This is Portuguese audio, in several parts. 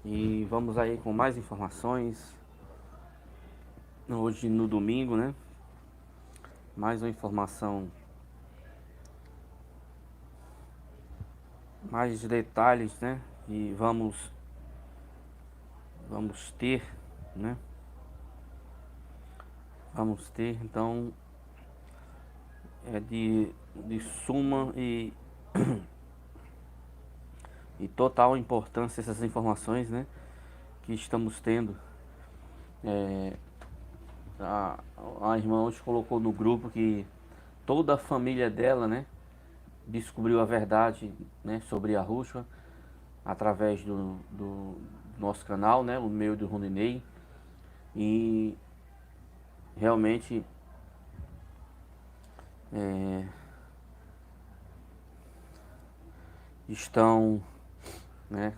E vamos aí com mais informações. Hoje no domingo, né? Mais uma informação, mais detalhes, né? E vamos ter, né? Vamos ter, então, é de suma e total importância essas informações, né? Que estamos tendo. É, a, a irmã hoje colocou no grupo que toda a família dela, né? Descobriu a verdade, né? Sobre a Rushwa através do nosso canal, né? O meu e do Rondinei. E realmente é, estão, né,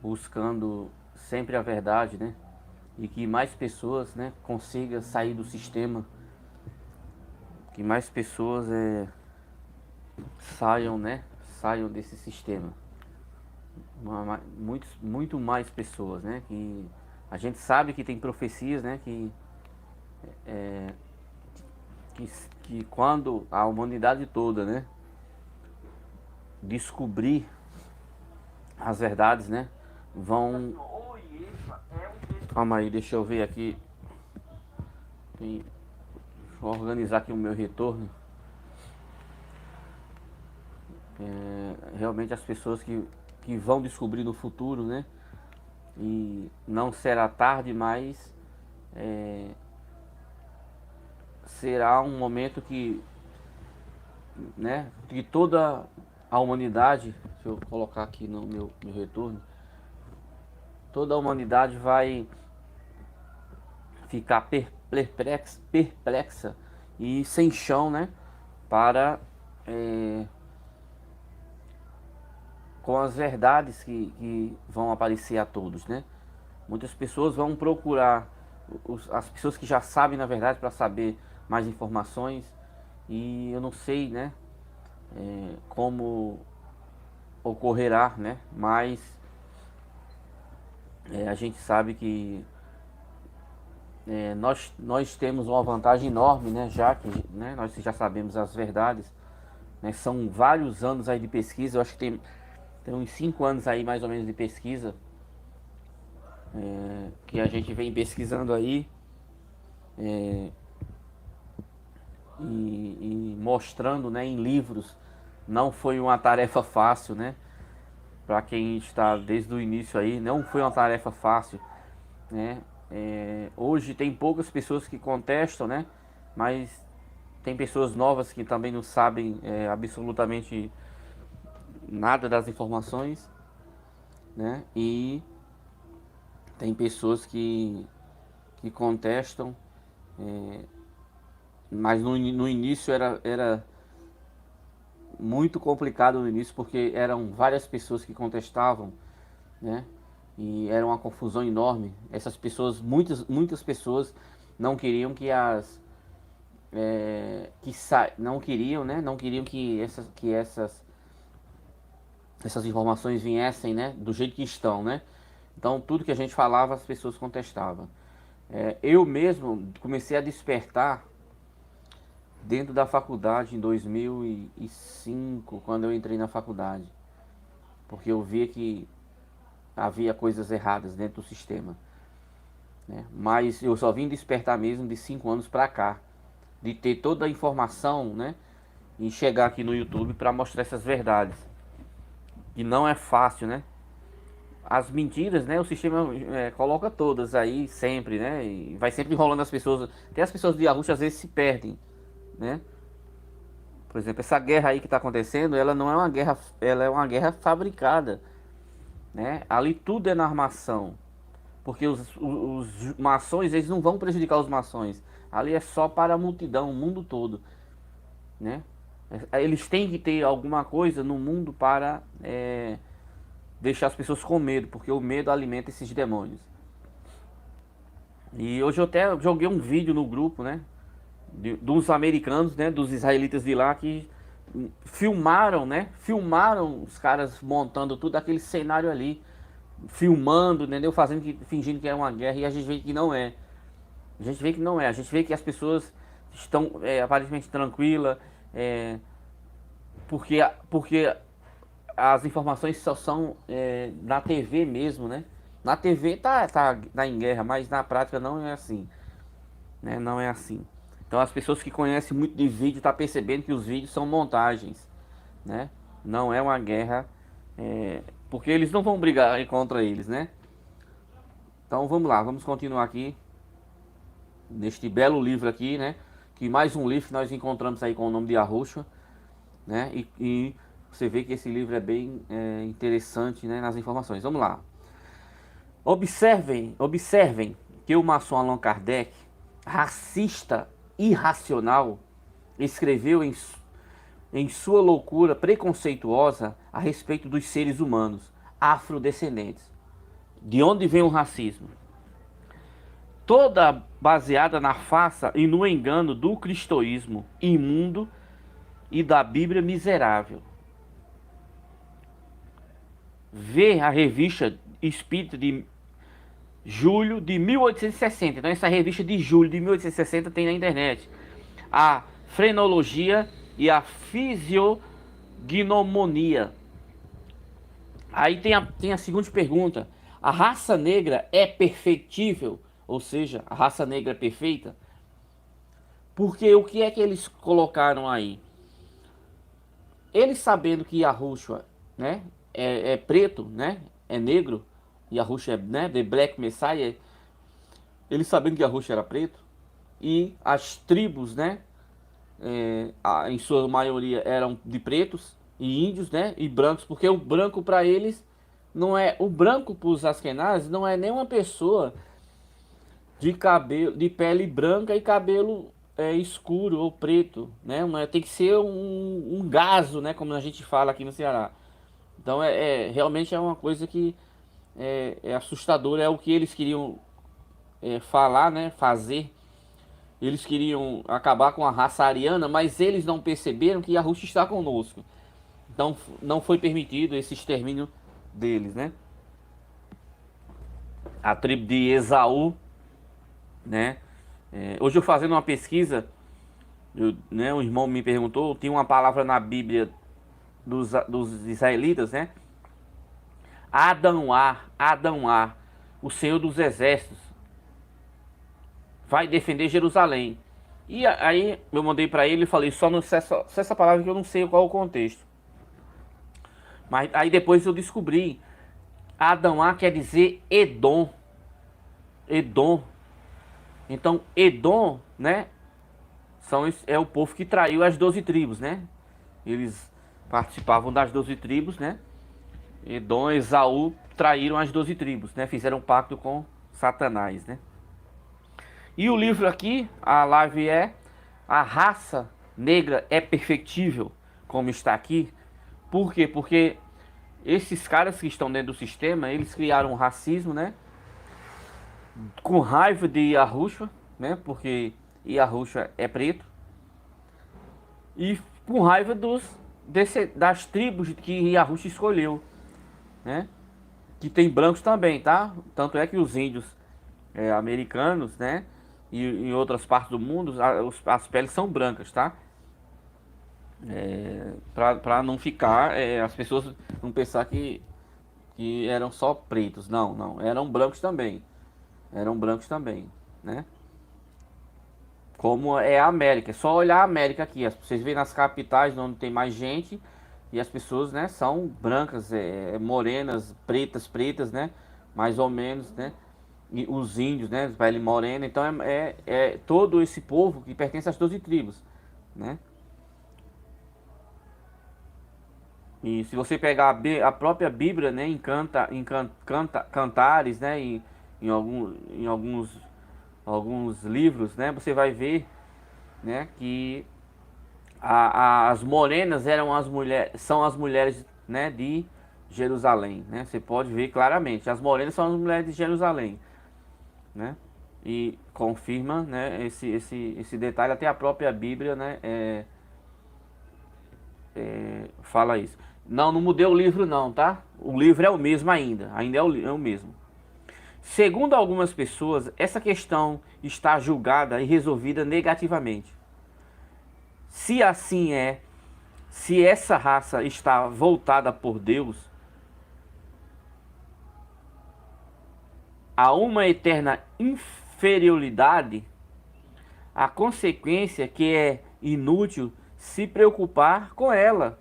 buscando sempre a verdade, né? E que mais pessoas, né, consigam sair do sistema, que mais pessoas saiam, né, saiam desse sistema. Muito mais pessoas, né? Que a gente sabe que tem profecias, né? Que, que quando a humanidade toda, né, descobrir as verdades, né, vão. Calma aí, deixa eu ver aqui. Vou organizar aqui o meu retorno. Realmente as pessoas que vão descobrir no futuro, né? E não será tarde, mas será um momento que, né? Que toda a humanidade, deixa eu colocar aqui no meu retorno, toda a humanidade vai ficar perplexa e sem chão, né? Para com as verdades que vão aparecer a todos, né? Muitas pessoas vão procurar as pessoas que já sabem na verdade para saber mais informações e eu não sei, né? Como ocorrerá, né? Mas a gente sabe que nós temos uma vantagem enorme, né? Já que, né, nós já sabemos as verdades, né? São vários anos aí de pesquisa, eu acho que tem uns 5 anos aí mais ou menos de pesquisa que a gente vem pesquisando aí e mostrando, né, em livros. Não foi uma tarefa fácil, né? Para quem está desde o início aí, não foi uma tarefa fácil, né? Hoje tem poucas pessoas que contestam, né? Mas tem pessoas novas que também não sabem absolutamente nada das informações, né? E tem pessoas que contestam, mas no início era muito complicado no início porque eram várias pessoas que contestavam, né? E era uma confusão enorme. Essas pessoas, muitas pessoas não queriam que não queriam, né? Não queriam que essas informações viessem, né? Do jeito que estão, né? Então tudo que a gente falava as pessoas contestavam. Eu mesmo comecei a despertar dentro da faculdade em 2005, quando eu entrei na faculdade, porque eu via que havia coisas erradas dentro do sistema, né? Mas eu só vim despertar mesmo de 5 anos para cá, de ter toda a informação, né? E chegar aqui no YouTube para mostrar essas verdades. E não é fácil, né? As mentiras, né? O sistema coloca todas aí sempre, né? E vai sempre enrolando as pessoas. Até as pessoas de Arusha às vezes se perdem, né? Por exemplo, essa guerra aí que está acontecendo, ela não é uma guerra, ela é uma guerra fabricada, né? Ali tudo é na armação, porque os maçons eles não vão prejudicar os maçons. Ali é só para a multidão, o mundo todo, né? Eles têm que ter alguma coisa no mundo para deixar as pessoas com medo, porque o medo alimenta esses demônios. E hoje eu até joguei um vídeo no grupo, né? De uns americanos, né? Dos israelitas de lá que filmaram, né? Filmaram os caras montando tudo aquele cenário ali, filmando, entendeu? Fingindo que é uma guerra e a gente vê que não é. A gente vê que não é. A gente vê que as pessoas estão aparentemente tranquilas, porque as informações só são na TV mesmo, né? Na TV tá em guerra, mas na prática não é assim, né? Não é assim. Então as pessoas que conhecem muito de vídeo tá percebendo que os vídeos são montagens, né? Não é uma guerra, porque eles não vão brigar contra eles, né? Então vamos lá, vamos continuar aqui neste belo livro aqui, né? Que mais um livro que nós encontramos aí com o nome de Yahushua, né? E você vê que esse livro é bem interessante, né? Nas informações. Vamos lá. Observem que o maçom Allan Kardec, racista irracional, escreveu em sua loucura preconceituosa a respeito dos seres humanos afrodescendentes. De onde vem o racismo? Toda baseada na farsa e no engano do cristoísmo imundo e da Bíblia miserável. Vê a revista Espírita de julho de 1860. Então essa revista de julho de 1860 tem na internet. A frenologia e a fisiognomonia. Aí tem a seguinte pergunta: a raça negra é perfeitível? Ou seja, a raça negra é perfeita? Porque o que é que eles colocaram aí? Eles sabendo que Yahushua, né, é preto, né, é negro, Yahushua é, né, The Black Messiah, eles sabendo que Yahushua era preto, e as tribos, né, em sua maioria eram de pretos e índios, né, e brancos, porque o branco para eles não é, o branco para os Askenazes não é nem uma pessoa de cabelo, de pele branca e cabelo escuro ou preto, né? Tem que ser um gaso, né? Como a gente fala aqui no Ceará. Então realmente é uma coisa que é assustadora, é o que eles queriam falar, né? Fazer. Eles queriam acabar com a raça ariana, mas eles não perceberam que a Rússia está conosco. Então não foi permitido esse extermínio deles, né? A tribo de Esaú, né? Hoje eu fazendo uma pesquisa, né, um irmão me perguntou, tinha uma palavra na Bíblia dos israelitas, né? Adão-A, o Senhor dos Exércitos, vai defender Jerusalém. E aí eu mandei para ele e falei, só essa palavra que eu não sei qual é o contexto. Mas aí depois eu descobri, Adão-A quer dizer Edom. Edom. Então Edom, né, é o povo que traiu as 12 tribos, né? Eles participavam das 12 tribos, né? Edom e Esaú traíram as 12 tribos, né? Fizeram um pacto com Satanás, né? E o livro aqui, a live A Raça Negra é Perfectível, como está aqui. Por quê? Porque esses caras que estão dentro do sistema, eles criaram um racismo, né? Com raiva de Yahushua, né? Porque Yahushua é preto. E com raiva das tribos que Yahushua escolheu, né? Que tem brancos também, tá? Tanto é que os índios americanos, né? E em outras partes do mundo, as peles são brancas, tá? Pra não ficar, as pessoas não pensar que eram só pretos. Não, não. Eram brancos também. Eram brancos também, né? Como é a América. É só olhar a América aqui. Vocês veem nas capitais onde tem mais gente. E as pessoas, né, são brancas, morenas, pretas, né? Mais ou menos, né? E os índios, né? Pele morena. Então é todo esse povo que pertence às 12 tribos, né? E se você pegar a própria Bíblia, né, Cantares, né, em alguns livros, né, você vai ver, né, que as morenas são as mulheres, né, de Jerusalém, né? Você pode ver claramente, as morenas são as mulheres de Jerusalém, né? E confirma, né, esse detalhe, até a própria Bíblia, né, fala isso. Não, não mudei o livro não, tá? O livro é o mesmo ainda é o mesmo. Segundo algumas pessoas, essa questão está julgada e resolvida negativamente. Se assim é, se essa raça está voltada por Deus a uma eterna inferioridade, a consequência que é inútil se preocupar com ela.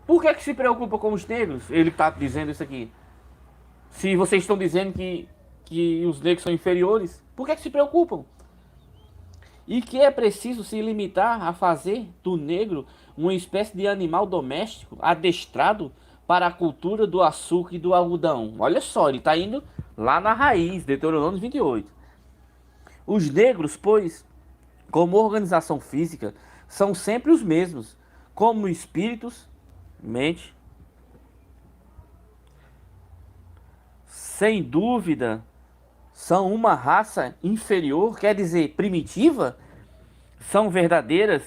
Por que se preocupa com os negros? Ele está dizendo isso aqui. Se vocês estão dizendo que os negros são inferiores, por que se preocupam? E que é preciso se limitar a fazer do negro uma espécie de animal doméstico adestrado para a cultura do açúcar e do algodão. Olha só, ele está indo lá na raiz, Deuteronômio 28. Os negros, pois, como organização física, são sempre os mesmos, como espíritos, mente. Sem dúvida, são uma raça inferior, quer dizer, primitiva. São verdadeiras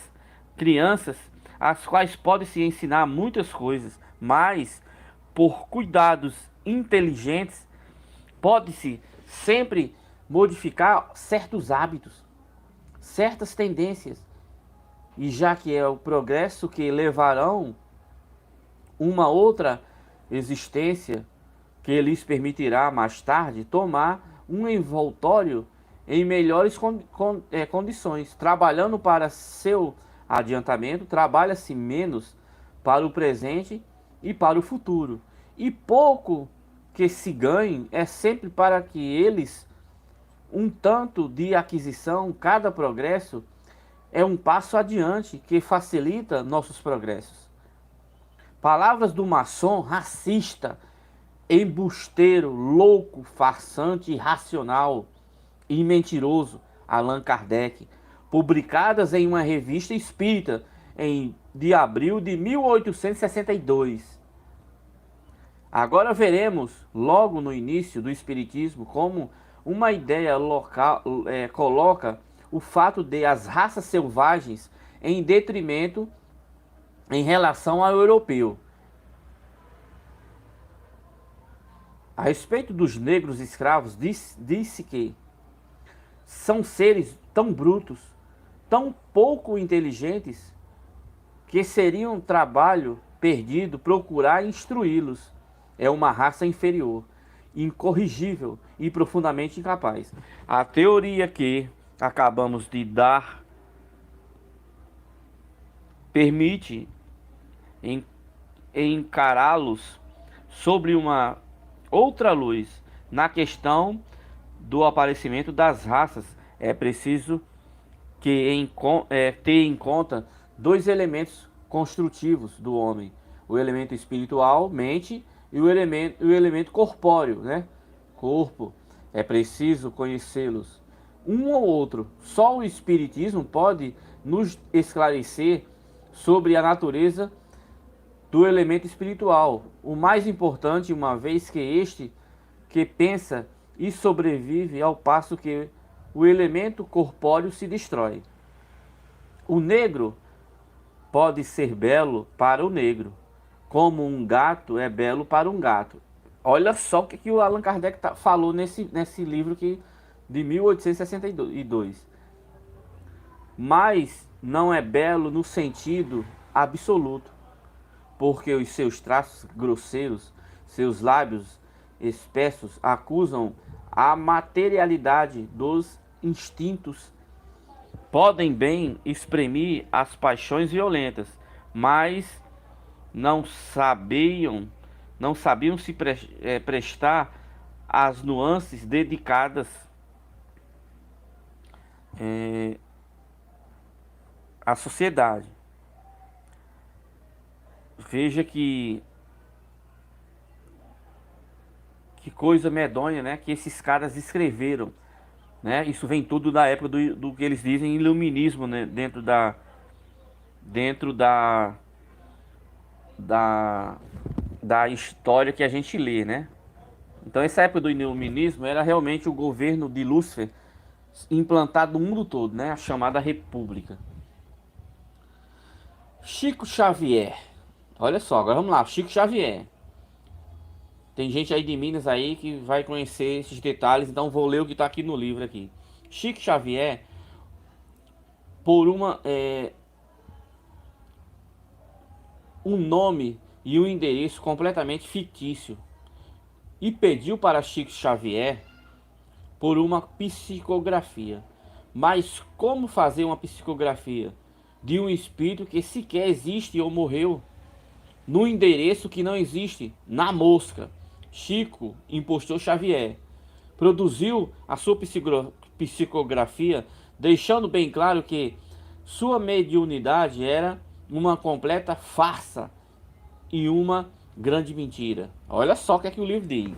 crianças, as quais pode-se ensinar muitas coisas, mas por cuidados inteligentes, pode-se sempre modificar certos hábitos, certas tendências. E já que é o progresso que levarão uma outra existência que lhes permitirá mais tarde tomar um envoltório em melhores condições. Trabalhando para seu adiantamento, trabalha-se menos para o presente e para o futuro. E pouco que se ganhe é sempre para que eles, um tanto de aquisição, cada progresso é um passo adiante que facilita nossos progressos. Palavras do maçom racista, embusteiro, louco, farsante, irracional e mentiroso Allan Kardec, publicadas em uma revista espírita de abril de 1862. Agora veremos, logo no início do espiritismo, como uma ideia local coloca o fato de as raças selvagens em detrimento em relação ao europeu. A respeito dos negros escravos, disse que são seres tão brutos, tão pouco inteligentes, que seria um trabalho perdido procurar instruí-los. É uma raça inferior, incorrigível e profundamente incapaz. A teoria que acabamos de dar permite encará-los sobre uma outra luz. Na questão do aparecimento das raças, é preciso ter em conta dois elementos construtivos do homem: o elemento espiritual, mente, e o elemento corpóreo, né? Corpo. É preciso conhecê-los um ou outro. Só o espiritismo pode nos esclarecer sobre a natureza do elemento espiritual, o mais importante, uma vez que este que pensa e sobrevive ao passo que o elemento corpóreo se destrói. O negro pode ser belo para o negro, como um gato é belo para um gato. Olha só o que o Allan Kardec falou nesse livro de 1862. Mas não é belo no sentido absoluto, porque os seus traços grosseiros, seus lábios espessos acusam a materialidade dos instintos. Podem bem exprimir as paixões violentas, mas não sabiam se prestar às nuances dedicadas à sociedade. Veja que coisa medonha, né? Que esses caras escreveram, né? Isso vem tudo da época do que eles dizem iluminismo, né? Dentro da história que a gente lê, né? Então essa época do iluminismo era realmente o governo de Lúcifer implantado no mundo todo, né? A chamada República. Chico Xavier. Olha só, agora vamos lá, Chico Xavier. Tem gente aí de Minas aí que vai conhecer esses detalhes, então vou ler o que está aqui no livro aqui. Chico Xavier, por um nome e um endereço completamente fictício, e pediu para Chico Xavier por uma psicografia. Mas como fazer uma psicografia de um espírito que sequer existe ou morreu, no endereço que não existe, na mosca? Chico, impostor Xavier, produziu a sua psicografia, deixando bem claro que sua mediunidade era uma completa farsa e uma grande mentira. Olha só o que é que o livro diz.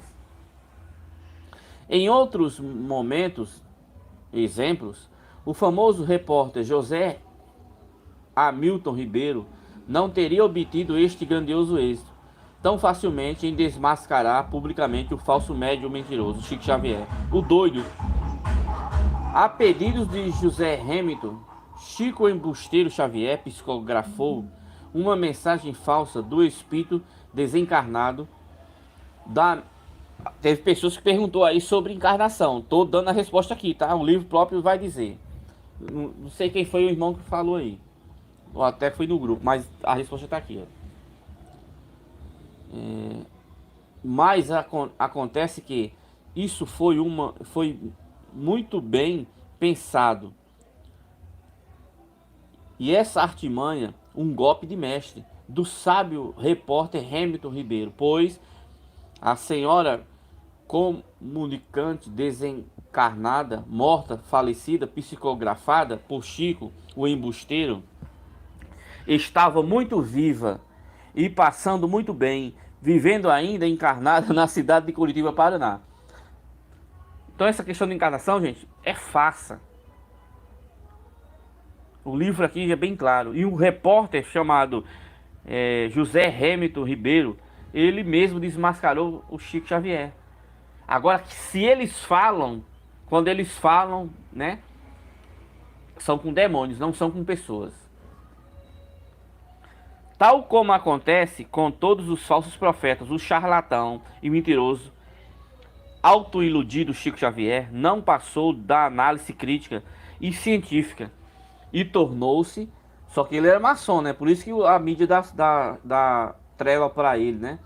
Em outros momentos, exemplos, o famoso repórter José Hamilton Ribeiro não teria obtido este grandioso êxito tão facilmente em desmascarar publicamente o falso médium mentiroso Chico Xavier, o doido. A pedidos de José Hamilton, Chico Embusteiro Xavier psicografou uma mensagem falsa do espírito desencarnado da... Teve pessoas que perguntou aí sobre encarnação. Tô dando a resposta aqui, tá? O livro próprio vai dizer. Não sei quem foi o irmão que falou aí. Ou até foi no grupo, mas a resposta tá aqui, ó. Mas acontece que isso foi muito bem pensado. E essa artimanha, um golpe de mestre do sábio repórter Hamilton Ribeiro, pois a senhora comunicante desencarnada, morta, falecida, psicografada por Chico, o embusteiro, estava muito viva e passando muito bem, vivendo ainda encarnada na cidade de Curitiba, Paraná. Então essa questão de encarnação, gente, é farsa. O livro aqui é bem claro. E um repórter chamado José Hamilton Ribeiro, ele mesmo desmascarou o Chico Xavier. Agora, se eles falam, quando eles falam, né, são com demônios, não são com pessoas. Tal como acontece com todos os falsos profetas, o charlatão e mentiroso, autoiludido Chico Xavier não passou da análise crítica e científica e tornou-se, só que ele era maçom, né? Por isso que a mídia dá trela para ele, né?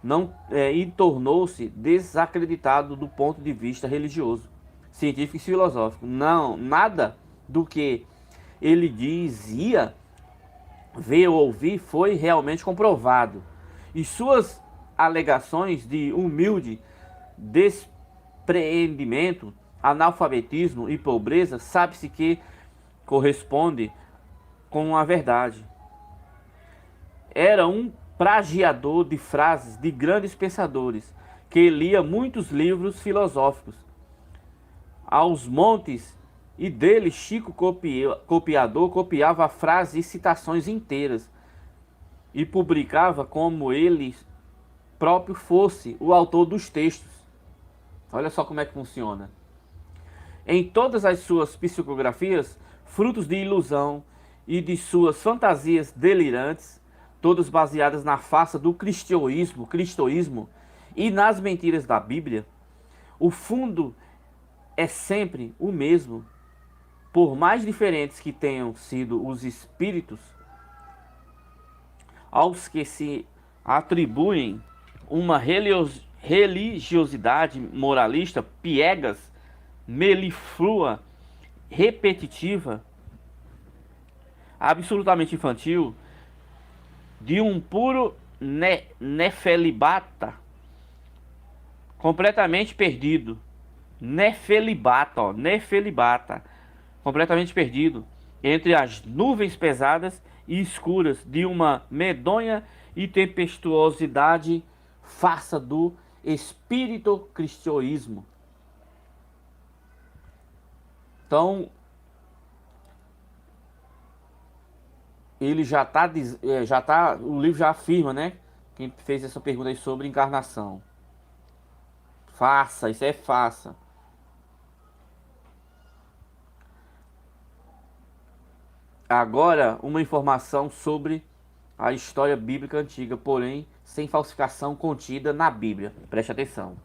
Não, e tornou-se desacreditado do ponto de vista religioso, científico e filosófico. Não, nada do que ele dizia, ver ou ouvir foi realmente comprovado. E suas alegações de humilde despreendimento, analfabetismo e pobreza, sabe-se que corresponde com a verdade. Era um plagiador de frases de grandes pensadores, que lia muitos livros filosóficos aos montes, e dele Chico copiador copiava frases e citações inteiras e publicava como ele próprio fosse o autor dos textos. Olha só como é que funciona. Em todas as suas psicografias, frutos de ilusão e de suas fantasias delirantes, todas baseadas na farsa do cristoísmo e nas mentiras da Bíblia, o fundo é sempre o mesmo. Por mais diferentes que tenham sido os espíritos aos que se atribuem uma religiosidade moralista piegas, meliflua, repetitiva, absolutamente infantil, de um puro nefelibata, completamente perdido. Nefelibata, completamente perdido entre as nuvens pesadas e escuras de uma medonha e tempestuosidade farsa do espírito cristoísmo. Então, ele o livro já afirma, né? Quem fez essa pergunta aí sobre encarnação. Farsa, isso é farsa. Agora, uma informação sobre a história bíblica antiga, porém sem falsificação contida na Bíblia. Preste atenção.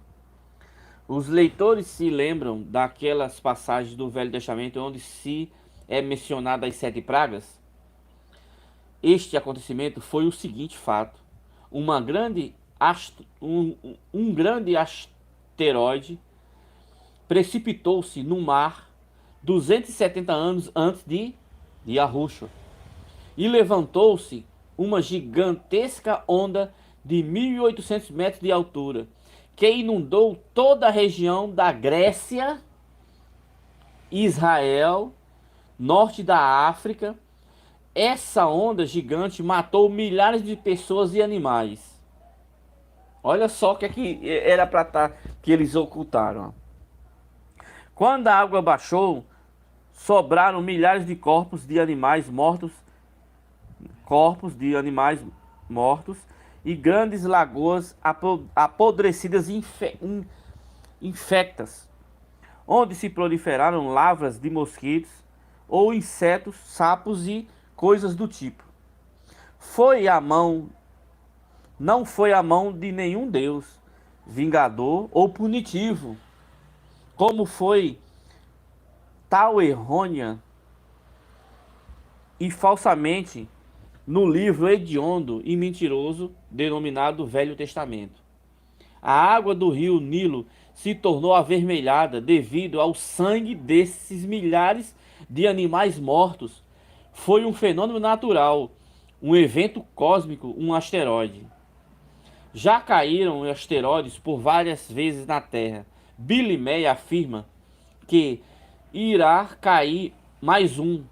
Os leitores se lembram daquelas passagens do Velho Testamento onde se é mencionada as 7 pragas? Este acontecimento foi o seguinte fato: uma grande um grande asteroide precipitou-se no mar 270 anos antes de Yahushua e levantou-se uma gigantesca onda de 1.800 metros de altura, que inundou toda a região da Grécia, Israel, norte da África. Essa onda gigante matou milhares de pessoas e animais. Olha só o que é que era para estar que eles ocultaram. Quando a água baixou, sobraram milhares de corpos de animais mortos, e grandes lagoas apodrecidas e infectas, onde se proliferaram lavras de mosquitos ou insetos, sapos e coisas do tipo. Não foi a mão de nenhum Deus, vingador ou punitivo, como foi tal errônea e falsamente no livro hediondo e mentiroso denominado Velho Testamento. A água do rio Nilo se tornou avermelhada devido ao sangue desses milhares de animais mortos. Foi um fenômeno natural, um evento cósmico, um asteroide. Já caíram asteroides por várias vezes na Terra. Billy May afirma que irá cair mais um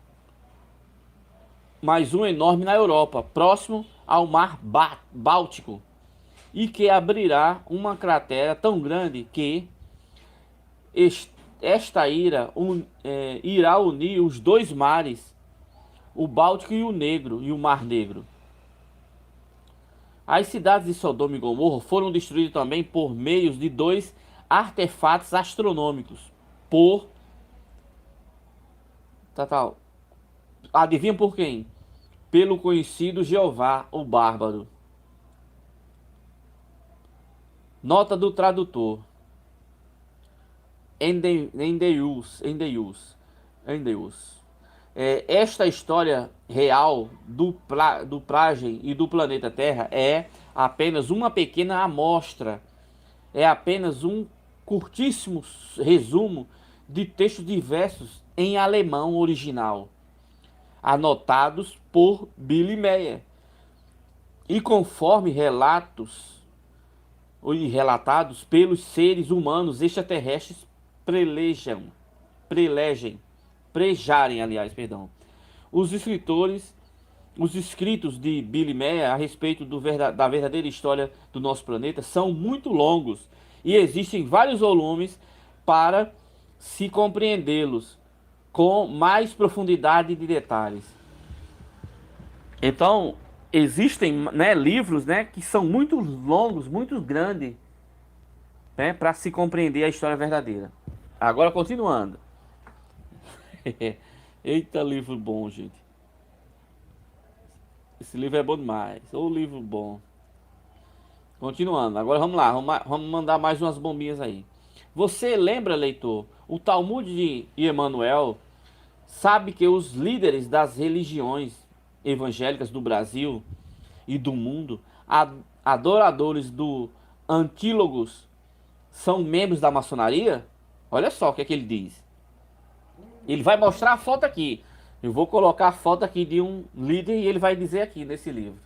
enorme na Europa, próximo ao Mar Báltico, e que abrirá uma cratera tão grande que esta irá unir os dois mares, o Báltico e o Mar Negro. As cidades de Sodoma e Gomorra foram destruídas também por meio de 2 artefatos astronômicos. Adivinha por quem? Pelo conhecido Jeová, o Bárbaro. Nota do tradutor. Endeus. Esta história real do Pragen e do planeta Terra é apenas uma pequena amostra. É apenas um curtíssimo resumo de textos diversos em alemão original, anotados por Billy Meyer, e conforme relatados pelos seres humanos extraterrestres prejarem. Os escritos de Billy Meyer a respeito da verdadeira história do nosso planeta são muito longos e existem vários volumes para se compreendê-los com mais profundidade de detalhes. Então, existem, né, livros, né, que são muito longos, muito grandes, né, para se compreender a história verdadeira. Agora, continuando. Eita, livro bom, gente. Esse livro é bom demais. Ô, livro bom. Continuando. Agora vamos lá. Vamos mandar mais umas bombinhas aí. Você lembra, leitor, o Talmud de Emanuel sabe que os líderes das religiões evangélicas do Brasil e do mundo, adoradores do Antílogos, são membros da maçonaria? Olha só o que é que ele diz. Ele vai mostrar a foto aqui. Eu vou colocar a foto aqui de um líder e ele vai dizer aqui nesse livro.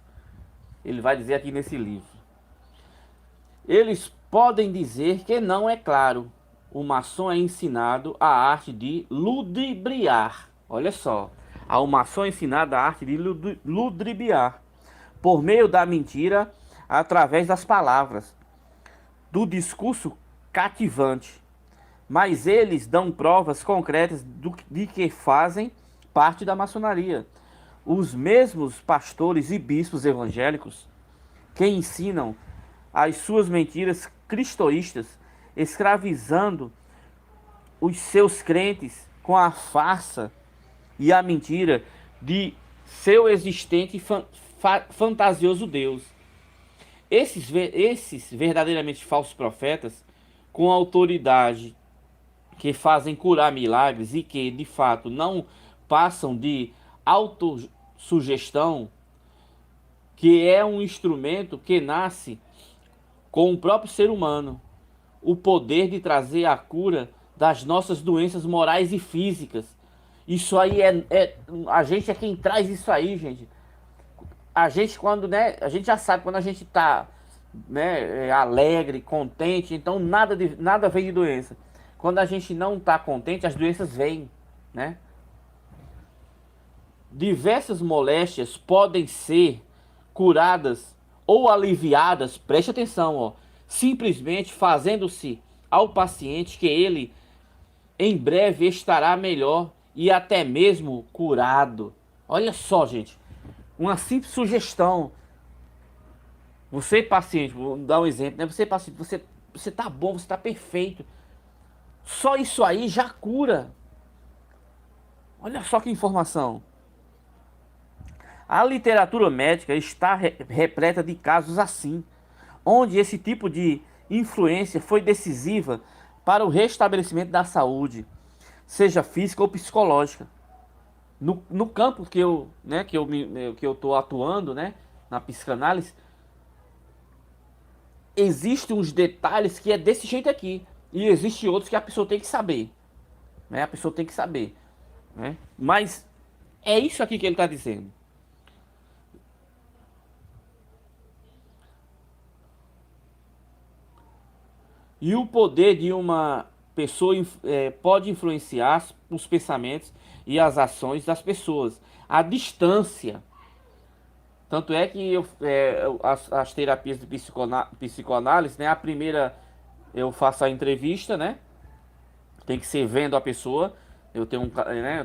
Eles podem dizer que não, é claro. O maçom é ensinado a arte de ludibriar. Olha só. Ao maçom é ensinado a arte de ludibriar. Por meio da mentira, através das palavras. Do discurso cativante. Mas eles dão provas concretas de que fazem parte da maçonaria. Os mesmos pastores e bispos evangélicos que ensinam as suas mentiras cristoístas, escravizando os seus crentes com a farsa e a mentira de seu existente fantasioso Deus. Esses verdadeiramente falsos profetas, com autoridade, que fazem curar milagres e que de fato não passam de autossugestão, que é um instrumento que nasce com o próprio ser humano, o poder de trazer a cura das nossas doenças morais e físicas. Isso aí a gente é quem traz isso aí, gente. A gente quando, né, a gente já sabe quando a gente tá, né, alegre, contente, então nada vem de doença. Quando a gente não tá contente, as doenças vêm, né? Diversas moléstias podem ser curadas ou aliviadas, preste atenção, ó, simplesmente fazendo-se ao paciente que ele em breve estará melhor e até mesmo curado. Olha só, gente, uma simples sugestão. Você paciente, vou dar um exemplo, né? Você paciente, você tá bom, você tá perfeito. Só isso aí já cura. Olha só que informação. A literatura médica está repleta de casos assim, onde esse tipo de influência foi decisiva para o restabelecimento da saúde, seja física ou psicológica. No campo que eu, né, que eu tô atuando, né, na psicanálise, existem uns detalhes que é desse jeito aqui, e existem outros que a pessoa tem que saber, né? A pessoa tem que saber, né? Mas é isso aqui que ele está dizendo. E o poder de uma pessoa pode influenciar os pensamentos e as ações das pessoas. A distância. Tanto é que as terapias de psicoanálise, né? A primeira eu faço a entrevista, né? Tem que ser vendo a pessoa. Eu tenho né?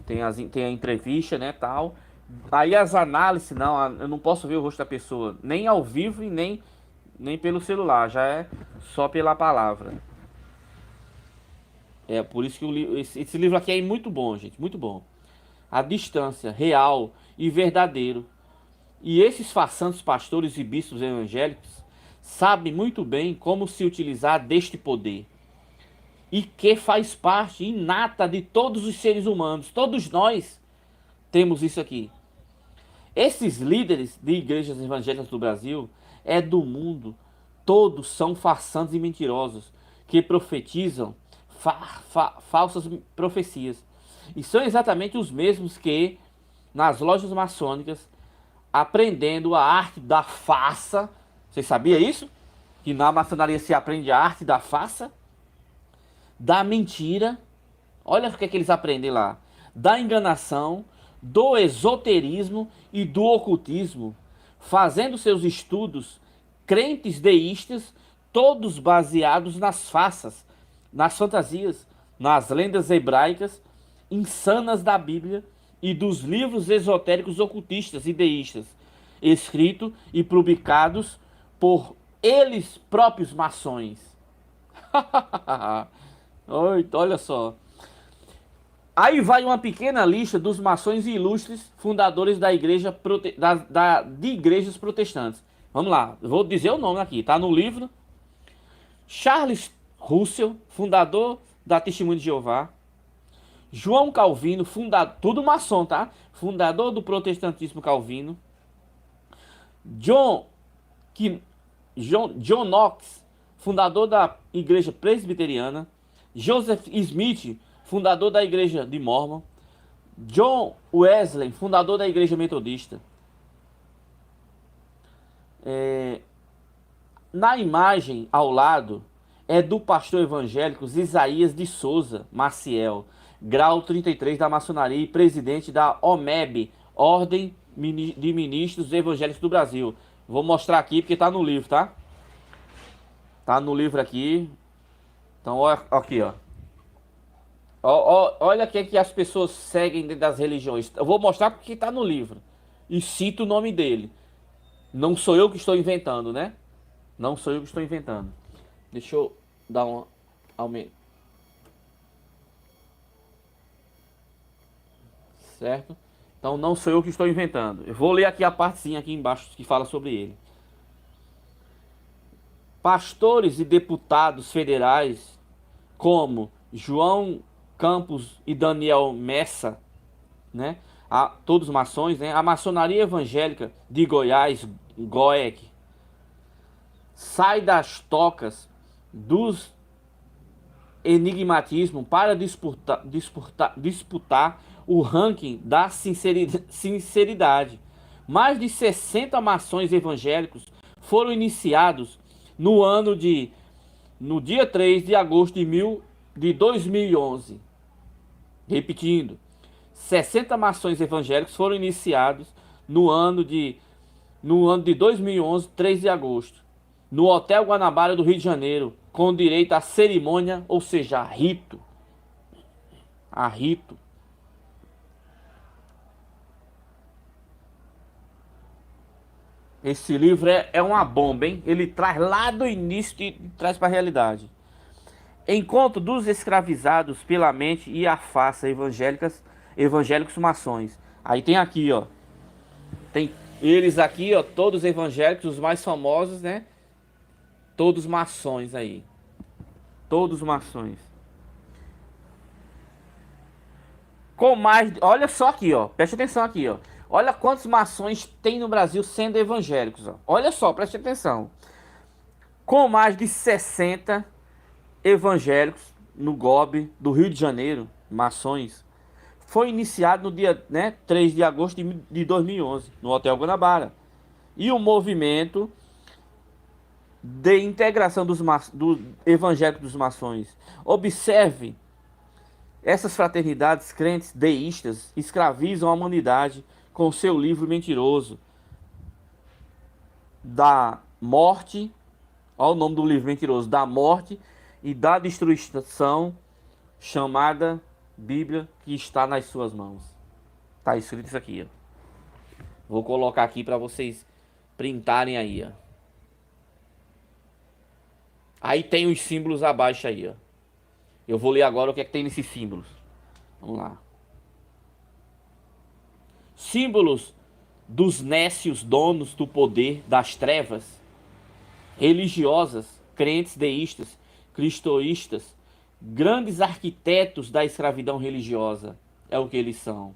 Tem a entrevista, né? Tal. Aí as análises, não, eu não posso ver o rosto da pessoa, nem ao vivo e nem pelo celular, já é só pela palavra. É por isso que esse livro aqui é muito bom, gente, muito bom. A distância real e verdadeiro. E esses façantes pastores e bispos evangélicos sabem muito bem como se utilizar deste poder. E que faz parte inata de todos os seres humanos. Todos nós temos isso aqui. Esses líderes de igrejas evangélicas do Brasil, do mundo, todos são farsantes e mentirosos, que profetizam falsas profecias. E são exatamente os mesmos que, nas lojas maçônicas, aprendendo a arte da farsa. Você sabia isso? Que na maçonaria se aprende a arte da farsa, da mentira. Olha o que é que eles aprendem lá. Da enganação, do esoterismo e do ocultismo, fazendo seus estudos crentes deístas, todos baseados nas farsas, nas fantasias, nas lendas hebraicas insanas da Bíblia e dos livros esotéricos ocultistas e deístas, escritos e publicados por eles próprios maçons. Olha só. Aí vai uma pequena lista dos maçons ilustres fundadores da igreja de igrejas protestantes. Vamos lá, vou dizer o nome aqui, tá no livro. Charles Russell, fundador da Testemunha de Jeová. João Calvino, tudo maçom, tá? Fundador do protestantismo calvino. John Knox, fundador da igreja presbiteriana. Joseph Smith, fundador da igreja de Mormon. John Wesley, fundador da igreja metodista. Na imagem ao lado é do pastor evangélico Isaías de Souza Maciel, grau 33 da maçonaria e presidente da OMEB, Ordem de Ministros Evangélicos do Brasil. Vou mostrar aqui porque tá no livro, tá? Tá no livro aqui. Então, ó, aqui, ó. Olha o que é que as pessoas seguem dentro das religiões. Eu vou mostrar porque tá no livro. E cito o nome dele. Não sou eu que estou inventando, né? Não sou eu que estou inventando. Deixa eu dar um aumento. Certo? Então não sou eu que estou inventando. Eu vou ler aqui a partezinha aqui embaixo que fala sobre ele. Pastores e deputados federais como João Campos e Daniel Messa, né? Todos maçons, né? A maçonaria evangélica de Goiás, GOEC, sai das tocas dos enigmatismo para disputar o ranking da sinceridade. Mais de 60 maçons evangélicos foram iniciados no dia 3 de agosto de 2011. Repetindo, 60 maçons evangélicos foram iniciados no ano de 2011, 3 de agosto, no Hotel Guanabara do Rio de Janeiro, com direito à cerimônia, ou seja, a rito. A rito. Esse livro é uma bomba, hein? Ele traz lá do início e traz para a realidade. Encontro dos escravizados pela mente e a face evangélicos maçons. Aí tem aqui, ó. Tem eles aqui, ó, todos evangélicos, os mais famosos, né? Todos maçons aí. Todos maçons. Com mais, olha só aqui, ó. Preste atenção aqui, ó. Olha quantos maçons tem no Brasil sendo evangélicos, ó. Olha só, preste atenção. Com mais de 60 evangélicos no GOB do Rio de Janeiro, maçons, foi iniciado no dia, né, 3 de agosto de 2011, no Hotel Guanabara. E o movimento de integração do evangélico dos maçons. Observe, essas fraternidades crentes deístas escravizam a humanidade com seu livro mentiroso da morte, olha o nome do livro mentiroso, da morte e da destruição, chamada Bíblia, que está nas suas mãos. Está escrito isso aqui, ó. Vou colocar aqui para vocês printarem aí, ó. Aí tem os símbolos abaixo aí, ó. Eu vou ler agora o que é que tem nesses símbolos. Vamos lá. Símbolos dos nécios donos do poder das trevas, religiosas, crentes deístas, cristoístas, grandes arquitetos da escravidão religiosa. É o que eles são.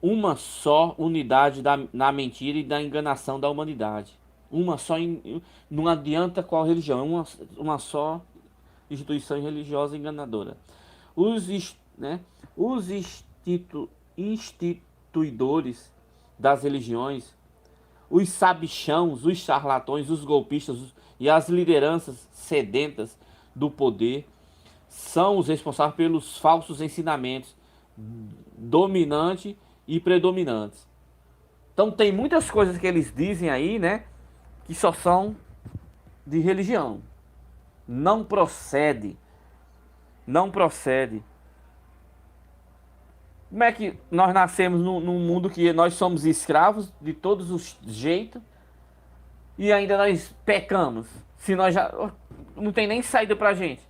Uma só unidade na mentira e da enganação da humanidade. Uma só, não adianta qual religião, uma só instituição religiosa enganadora. Os instituidores das religiões, os sabichãos, os charlatões, os golpistas e as lideranças sedentas do poder são os responsáveis pelos falsos ensinamentos dominantes e predominantes. Então tem muitas coisas que eles dizem aí, né, que só são de religião. Não procede. Não procede. Como é que nós nascemos num mundo que nós somos escravos de todos os jeitos e ainda nós pecamos? Se nós já não tem nem saída pra gente.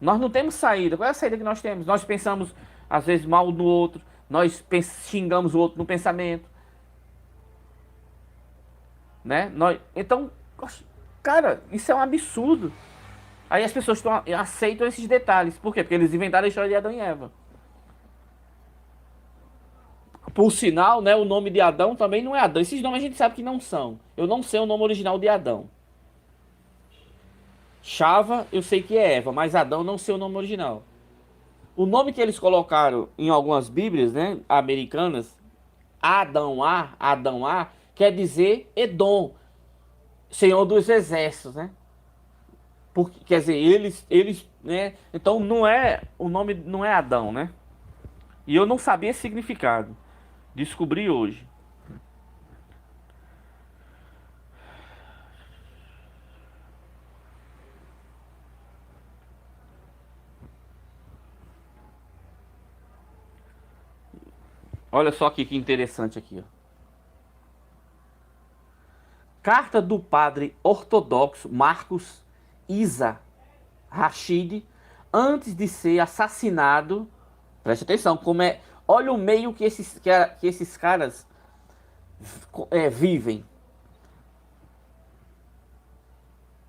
Nós não temos saída. Qual é a saída que nós temos? Nós pensamos às vezes mal do outro, nós xingamos o outro no pensamento, né? Então, cara, isso é um absurdo. Aí as pessoas aceitam esses detalhes. Por quê? Porque eles inventaram a história de Adão e Eva. Por sinal, né, o nome de Adão também não é Adão. Esses nomes a gente sabe que não são. Eu não sei o nome original de Adão. Chava, eu sei que é Eva, mas Adão não sei o nome original. O nome que eles colocaram em algumas bíblias, né, americanas, Adão A, quer dizer Edom, Senhor dos Exércitos, né? Porque, quer dizer, eles, né? Então não é, o nome não é Adão, né? E eu não sabia esse significado. Descobri hoje. Olha só aqui que interessante aqui, ó. Carta do padre ortodoxo Marcos Isa Rashid, antes de ser assassinado. Preste atenção, como é. Olha o meio que esses caras vivem.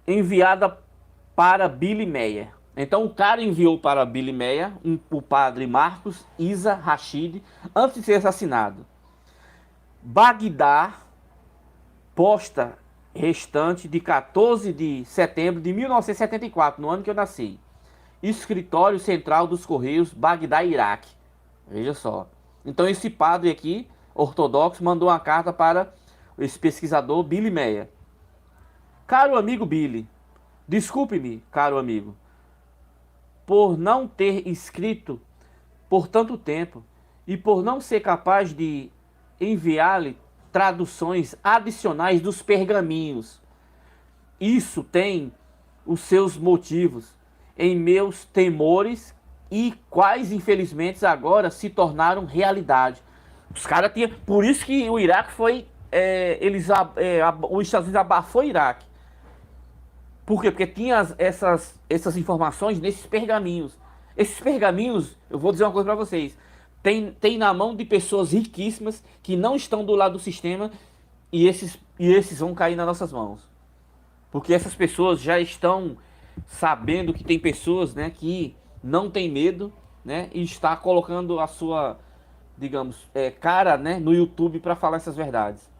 Enviada para Billy Meyer. Então o cara enviou para Billy Meyer o padre Marcos Isa Rashid antes de ser assassinado. Bagdá, posta restante de 14 de setembro de 1974, no ano que eu nasci. Escritório Central dos Correios, Bagdá, Iraque. Veja só. Então esse padre aqui, ortodoxo, mandou uma carta para esse pesquisador Billy Meyer. Caro amigo Billy, desculpe-me, caro amigo, por não ter escrito por tanto tempo e por não ser capaz de enviar-lhe traduções adicionais dos pergaminhos. Isso tem os seus motivos em meus temores e quais infelizmente agora se tornaram realidade. Os caras tinham, por isso que o Iraque foi, os Estados Unidos abafou o Iraque. Por quê? Porque tinha essas informações nesses pergaminhos. Esses pergaminhos, eu vou dizer uma coisa para vocês, tem na mão de pessoas riquíssimas que não estão do lado do sistema e esses vão cair nas nossas mãos. Porque essas pessoas já estão sabendo que tem pessoas, né, que não tem medo, né, e está colocando a sua, digamos, cara, né, no YouTube para falar essas verdades.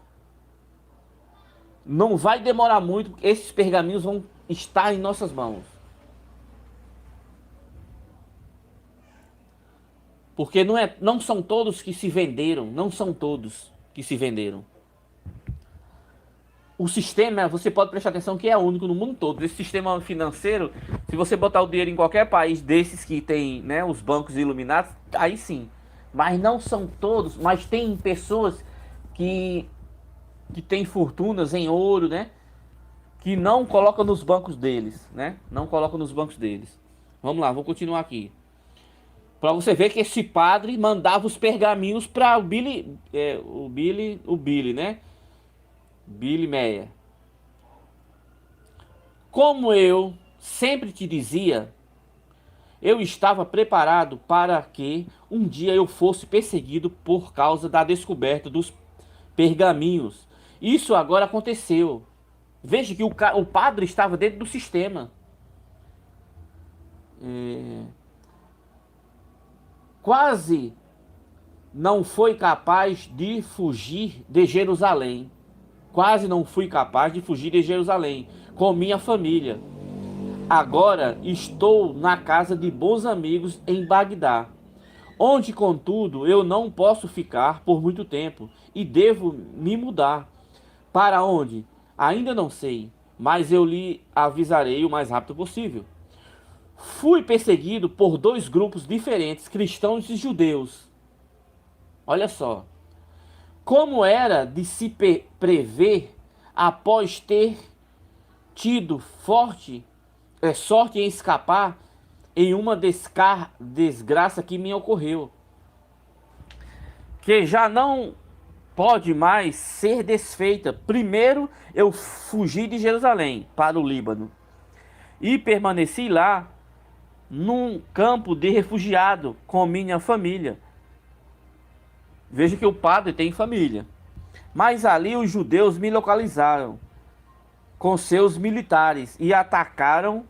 Não vai demorar muito, porque esses pergaminhos vão estar em nossas mãos. Porque não são todos que se venderam, não são todos que se venderam. O sistema, você pode prestar atenção que é único no mundo todo. Esse sistema financeiro, se você botar o dinheiro em qualquer país desses que tem, né, os bancos iluminados, aí sim. Mas não são todos, mas tem pessoas que têm fortunas em ouro, né? Que não colocam nos bancos deles, né? Não colocam nos bancos deles. Vamos lá, vou continuar aqui. Para você ver que esse padre mandava os pergaminhos para o Billy, né? Billy Meyer. Como eu sempre te dizia, eu estava preparado para que um dia eu fosse perseguido por causa da descoberta dos pergaminhos. Isso agora aconteceu. Veja que o padre estava dentro do sistema. Quase não foi capaz de fugir de Jerusalém. Quase não fui capaz de fugir de Jerusalém com minha família. Agora estou na casa de bons amigos em Bagdá, onde, contudo, eu não posso ficar por muito tempo e devo me mudar. Para onde? Ainda não sei, mas eu lhe avisarei o mais rápido possível. Fui perseguido por dois grupos diferentes, cristãos e judeus. Olha só. Como era de se prever, após ter tido sorte em escapar em uma desgraça que me ocorreu, que já não pode mais ser desfeita. Primeiro eu fugi de Jerusalém para o Líbano e permaneci lá num campo de refugiado com minha família. Veja que o padre tem família. Mas ali os judeus me localizaram com seus militares e atacaram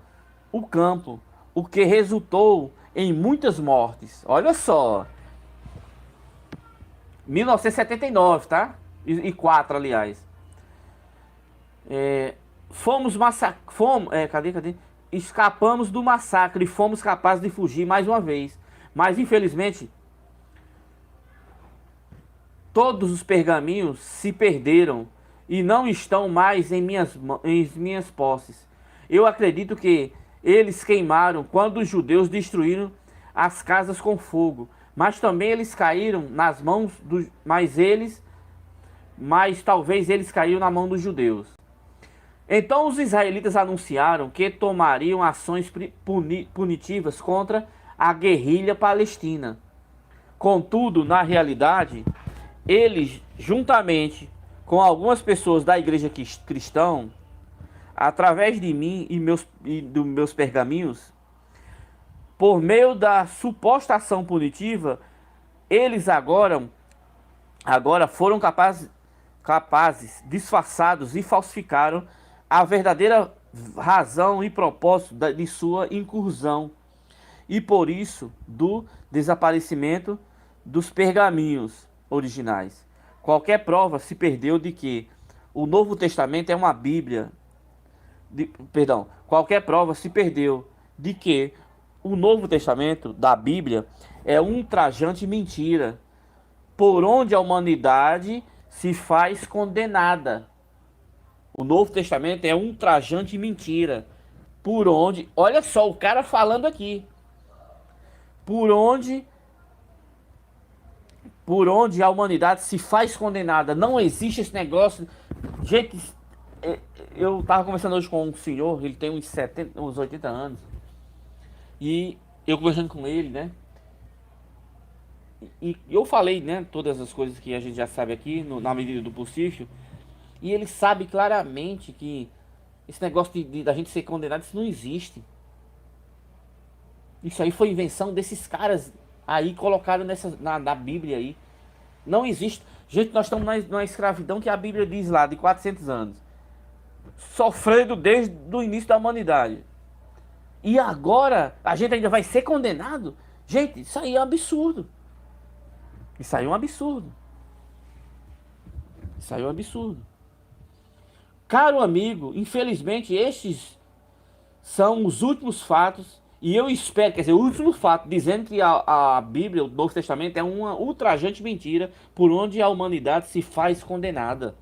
o campo, o que resultou em muitas mortes. Olha só. 1979, tá? E 4, aliás. Escapamos do massacre e fomos capazes de fugir mais uma vez. Mas infelizmente todos os pergaminhos se perderam e não estão mais em minhas posses. Eu acredito que eles queimaram quando os judeus destruíram as casas com fogo. Mas também eles caíram nas mãos dos... Mas talvez eles caíram na mão dos judeus. Então os israelitas anunciaram que tomariam ações punitivas contra a guerrilha palestina. Contudo, na realidade, eles, juntamente com algumas pessoas da igreja cristã, através de mim e dos meus pergaminhos, por meio da suposta ação punitiva, Eles agora foram capazes, disfarçados e falsificaram a verdadeira razão e propósito de sua incursão e por isso do desaparecimento dos pergaminhos originais. Qualquer prova se perdeu de que o Novo Testamento é uma Bíblia. Qualquer prova se perdeu de que o Novo Testamento da Bíblia é um ultrajante mentira, por onde a humanidade se faz condenada. O Novo Testamento é um ultrajante mentira, por onde, olha só o cara falando aqui, por onde a humanidade se faz condenada. Não existe esse negócio. Gente, eu tava conversando hoje com um senhor, ele tem uns 80 anos. E eu conversando com ele, né? E eu falei, né, todas as coisas que a gente já sabe aqui, na medida do possível. E ele sabe claramente que esse negócio da gente ser condenado, isso não existe. Isso aí foi invenção desses caras aí, colocaram na Bíblia aí. Não existe. Gente, nós estamos na escravidão que a Bíblia diz lá, de 400 anos. Sofrendo desde o início da humanidade. E agora a gente ainda vai ser condenado? Gente, isso aí é um absurdo. Isso aí é um absurdo. Isso aí é um absurdo. Caro amigo, infelizmente estes são os últimos fatos. E eu espero, quer dizer, o último fato dizendo que a Bíblia, o Novo Testamento, é uma ultrajante mentira por onde a humanidade se faz condenada.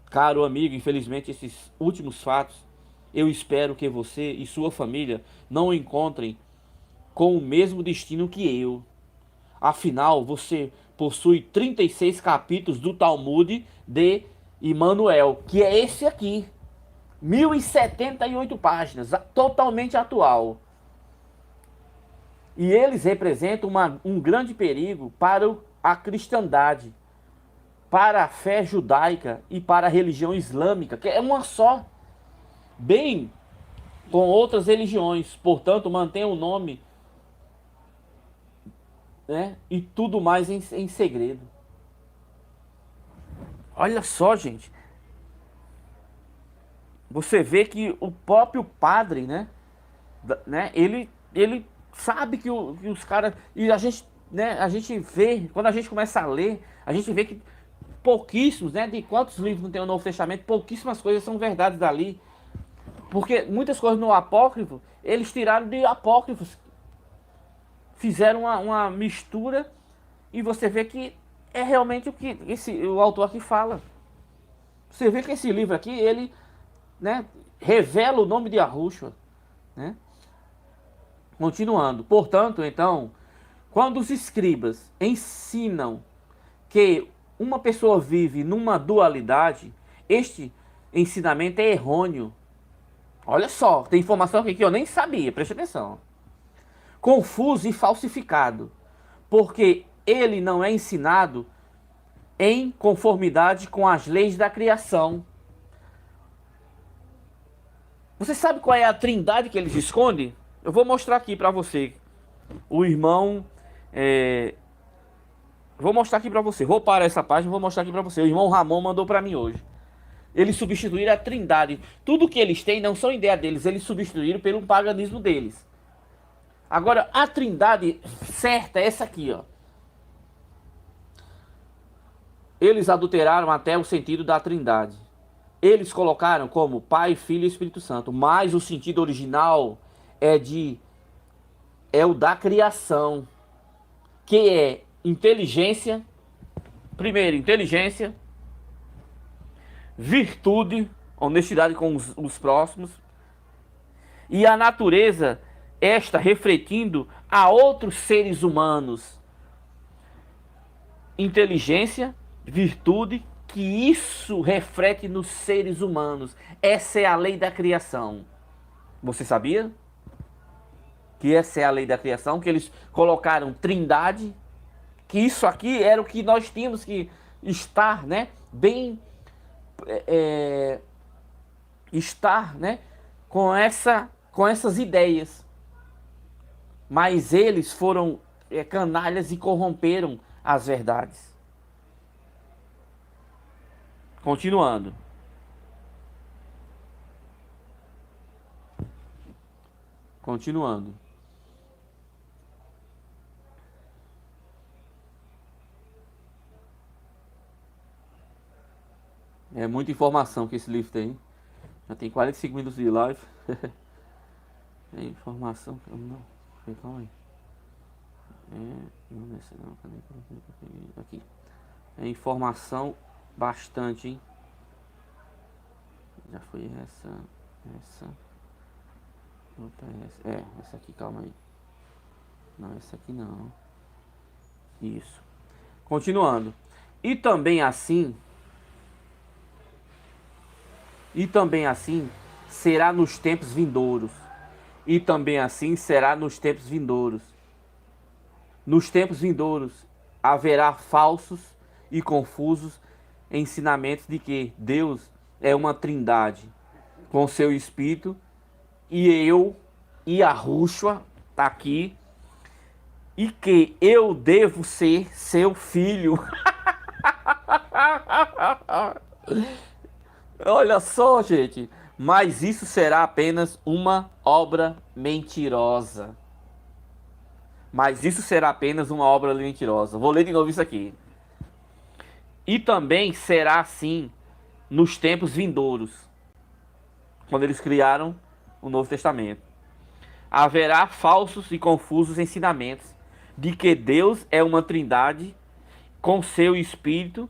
Caro amigo, infelizmente esses últimos fatos, eu espero que você e sua família não encontrem com o mesmo destino que eu. Afinal, você possui 36 capítulos do Talmud de Emanuel, que é esse aqui. 1078 páginas, totalmente atual. E eles representam um grande perigo para a cristandade, para a fé judaica e para a religião islâmica, que é uma só, bem com outras religiões. Portanto, mantenha o nome, né, e tudo mais em segredo. Olha só, gente. Você vê que o próprio padre, né, ele sabe que os caras... E a gente, né, a gente vê, quando a gente começa a ler, a gente vê que pouquíssimos, né, de quantos livros não tem o Novo Testamento, pouquíssimas coisas são verdades dali. Porque muitas coisas no apócrifo, eles tiraram de apócrifos. Fizeram uma mistura e você vê que é realmente o que o autor aqui fala. Você vê que esse livro aqui, ele, né, revela o nome de Yahushua, né? Continuando. Portanto, então, quando os escribas ensinam que uma pessoa vive numa dualidade, este ensinamento é errôneo. Olha só, tem informação aqui que eu nem sabia, preste atenção. Confuso e falsificado, porque ele não é ensinado em conformidade com as leis da criação. Você sabe qual é a trindade que eles escondem? Eu vou mostrar aqui para você. O irmão... Vou mostrar aqui para você. Vou parar essa página e vou mostrar aqui para você. O irmão Ramon mandou para mim hoje. Eles substituíram a trindade. Tudo que eles têm não são ideia deles. Eles substituíram pelo paganismo deles. Agora, a trindade certa é essa aqui, ó. Eles adulteraram até o sentido da trindade. Eles colocaram como Pai, Filho e Espírito Santo. Mas o sentido original é o da criação. Que é inteligência. Primeiro, inteligência. Virtude, honestidade com os próximos. E a natureza, esta refletindo a outros seres humanos. Inteligência, virtude, que isso reflete nos seres humanos. Essa é a lei da criação. Você sabia? Que essa é a lei da criação, que eles colocaram trindade, que isso aqui era o que nós tínhamos que estar, né, bem, estar, né, com essas ideias. Mas eles foram canalhas e corromperam as verdades. Continuando. Continuando. É muita informação que esse livro tem. Já tem 45 minutos de live. É informação. Não. Calma aí. Não nessa não. Aqui. É informação bastante, hein? Já foi essa. Outra essa. Essa aqui, calma aí. Não, essa aqui não. Isso. Continuando. E também assim será nos tempos vindouros. E também assim será nos tempos vindouros. Nos tempos vindouros haverá falsos e confusos ensinamentos de que Deus é uma trindade com seu espírito e eu e a Rúshua tá aqui e que eu devo ser seu filho. Olha só, gente, mas isso será apenas uma obra mentirosa. Mas isso será apenas uma obra mentirosa. Vou ler de novo isso aqui. E também será assim nos tempos vindouros, quando eles criaram o Novo Testamento. Haverá falsos e confusos ensinamentos de que Deus é uma trindade com seu espírito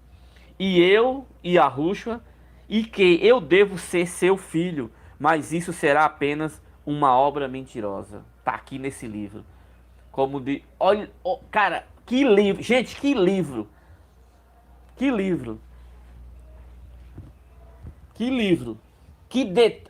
e eu e a Rúshua e que eu devo ser seu filho, mas isso será apenas uma obra mentirosa. Tá aqui nesse livro. Como de, olha, cara, que livro, gente, que livro. Que livro. Que livro.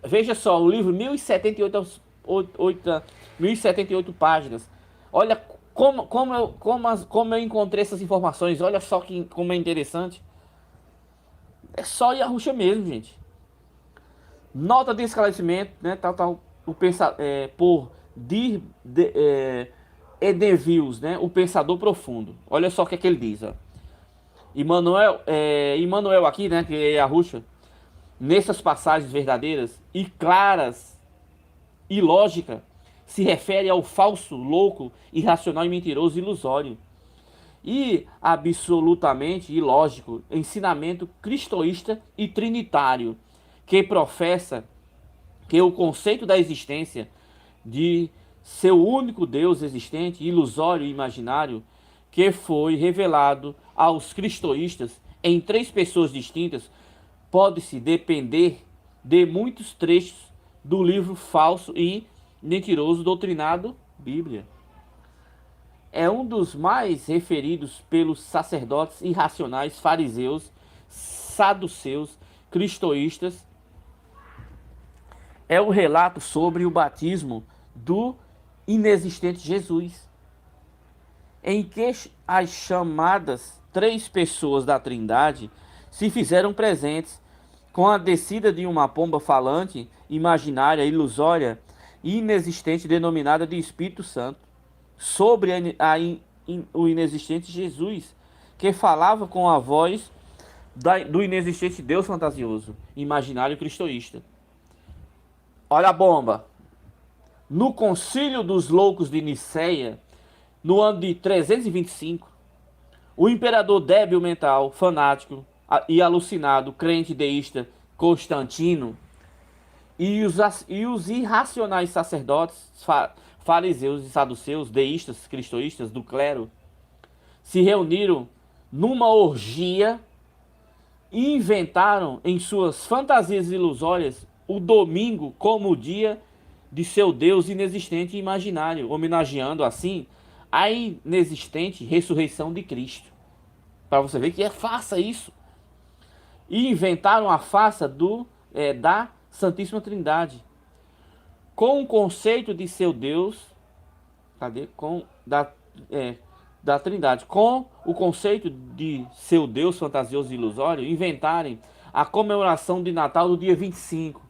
Veja só, o livro 1078 páginas. Olha como eu encontrei essas informações. Olha só como é interessante. É só Yahusha mesmo, gente. Nota de esclarecimento, né? Por Edevilles, né? O Pensador Profundo. Olha só o que é que ele diz, ó. Emmanuel aqui, né? Que é Yahusha. Nessas passagens verdadeiras e claras e lógica, se refere ao falso, louco, irracional e mentiroso ilusório. E absolutamente ilógico ensinamento cristoísta e trinitário, que professa que o conceito da existência de seu único Deus existente, ilusório e imaginário, que foi revelado aos cristoístas em 3 pessoas distintas, pode-se depender de muitos trechos do livro falso e mentiroso doutrinado Bíblia. É um dos mais referidos pelos sacerdotes irracionais fariseus, saduceus, cristoístas. É o relato sobre o batismo do inexistente Jesus, em que as chamadas 3 pessoas da Trindade se fizeram presentes com a descida de uma pomba falante, imaginária, ilusória e inexistente, denominada de Espírito Santo, sobre o inexistente Jesus, que falava com a voz do inexistente Deus fantasioso, imaginário cristoísta. Olha a bomba! No Concílio dos Loucos de Nicéia, no ano de 325, o imperador débil mental, fanático e alucinado, crente deísta Constantino e os irracionais sacerdotes, fariseus e saduceus, deístas, cristoístas do clero, se reuniram numa orgia e inventaram em suas fantasias ilusórias o domingo como o dia de seu Deus inexistente e imaginário, homenageando assim a inexistente ressurreição de Cristo. Para você ver que faça isso. E inventaram a farsa da Santíssima Trindade, com o conceito de seu Deus, da Trindade, com o conceito de seu Deus fantasioso e ilusório, inventarem a comemoração de Natal do dia 25.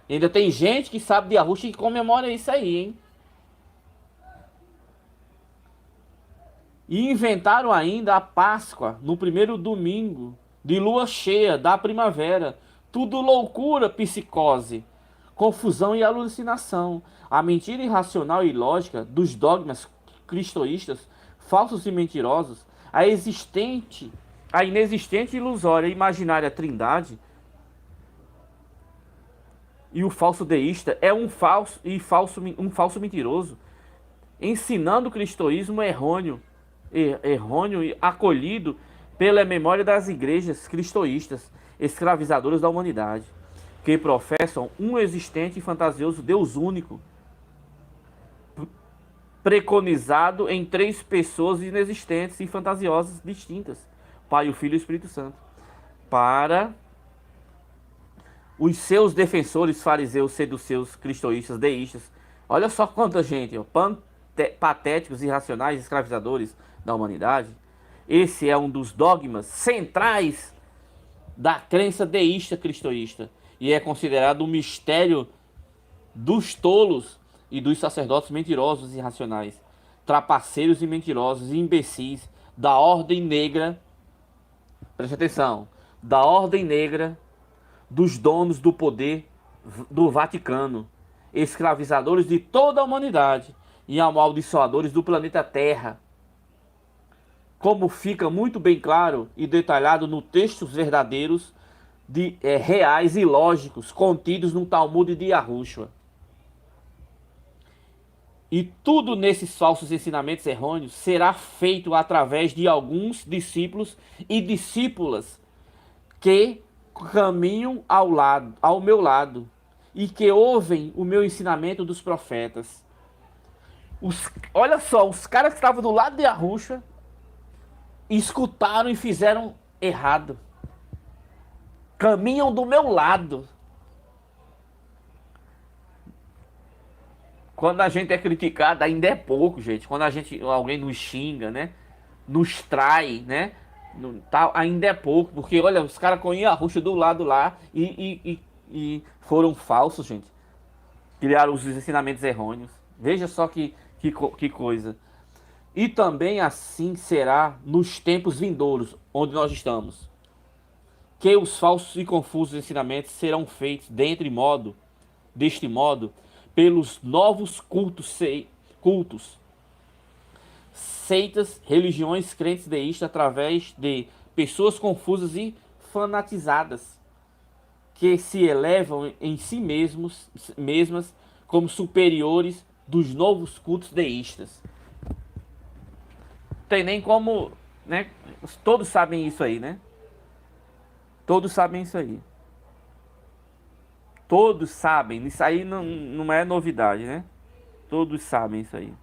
E ainda tem gente que sabe de Yahusha que comemora isso aí, hein? E inventaram ainda a Páscoa no primeiro domingo de lua cheia da primavera. Tudo loucura, psicose, confusão e alucinação. A mentira irracional e ilógica dos dogmas cristoístas, falsos e mentirosos, a inexistente e ilusória e imaginária trindade e o falso deísta é um falso mentiroso, ensinando o cristoísmo errôneo e acolhido pela memória das igrejas cristoístas, escravizadoras da humanidade, que professam um existente e fantasioso Deus único, preconizado em três pessoas inexistentes e fantasiosas distintas, Pai, o Filho e o Espírito Santo, para os seus defensores, fariseus, seduceus, cristoístas, deístas. Olha só quanta gente, ó, patéticos, irracionais, escravizadores da humanidade. Esse é um dos dogmas centrais da crença deísta cristoísta e é considerado um mistério dos tolos e dos sacerdotes mentirosos e irracionais, trapaceiros e mentirosos e imbecis da ordem negra. Preste atenção, da ordem negra dos donos do poder do Vaticano, escravizadores de toda a humanidade e amaldiçoadores do planeta Terra, como fica muito bem claro e detalhado no textos verdadeiros, reais e lógicos contidos no Talmud de Yahushua. E tudo nesses falsos ensinamentos errôneos será feito através de alguns discípulos e discípulas que caminham ao meu lado e que ouvem o meu ensinamento dos profetas. Olha só, os caras que estavam do lado de Yahushua escutaram e fizeram errado. Caminham do meu lado. Quando a gente é criticado, ainda é pouco, gente. Quando alguém nos xinga, né? Nos trai, né? Ainda é pouco. Porque, olha, os caras conheciam a Yahushua do lado lá e foram falsos, gente. Criaram os ensinamentos errôneos. Veja só que coisa. E também assim será nos tempos vindouros, onde nós estamos. Que os falsos e confusos ensinamentos serão feitos deste modo, pelos novos cultos, seitas, religiões, crentes deístas, através de pessoas confusas e fanatizadas, que se elevam em si mesmas como superiores dos novos cultos deístas. Tem nem como, né? Todos sabem isso aí, né? Todos sabem isso aí. Todos sabem. Isso aí não é novidade, né? Todos sabem isso aí.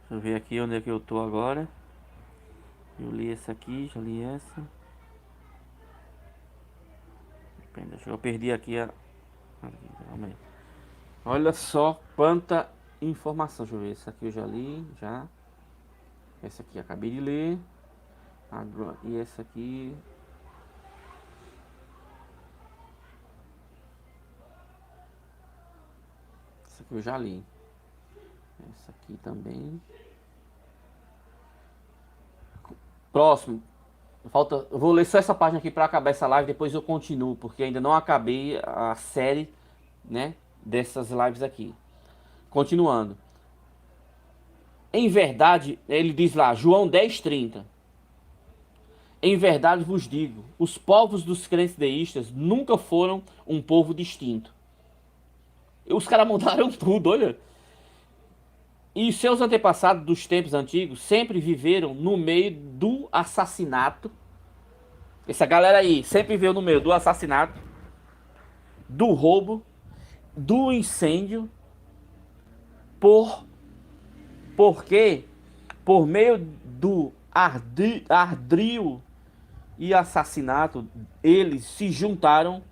Deixa eu ver aqui onde é que eu tô agora. Eu li essa aqui, já li essa. Deixa eu perdi aqui a... Calma aí. Olha só quanta informação. Deixa eu ver. Essa aqui eu já li, já. Essa aqui eu acabei de ler. E essa aqui... Essa aqui eu já li. Essa aqui também. Próximo. Eu vou ler só essa página aqui para acabar essa live, depois eu continuo, porque ainda não acabei a série, né, dessas lives aqui. Continuando. Em verdade, ele diz lá, João 10:30. Em verdade vos digo, os povos dos crentes deístas nunca foram um povo distinto. Os caras mudaram tudo, olha. E seus antepassados dos tempos antigos sempre viveram no meio do assassinato. Essa galera aí sempre viveu no meio do assassinato, do roubo, do incêndio, porque por meio do ardil e assassinato, eles se juntaram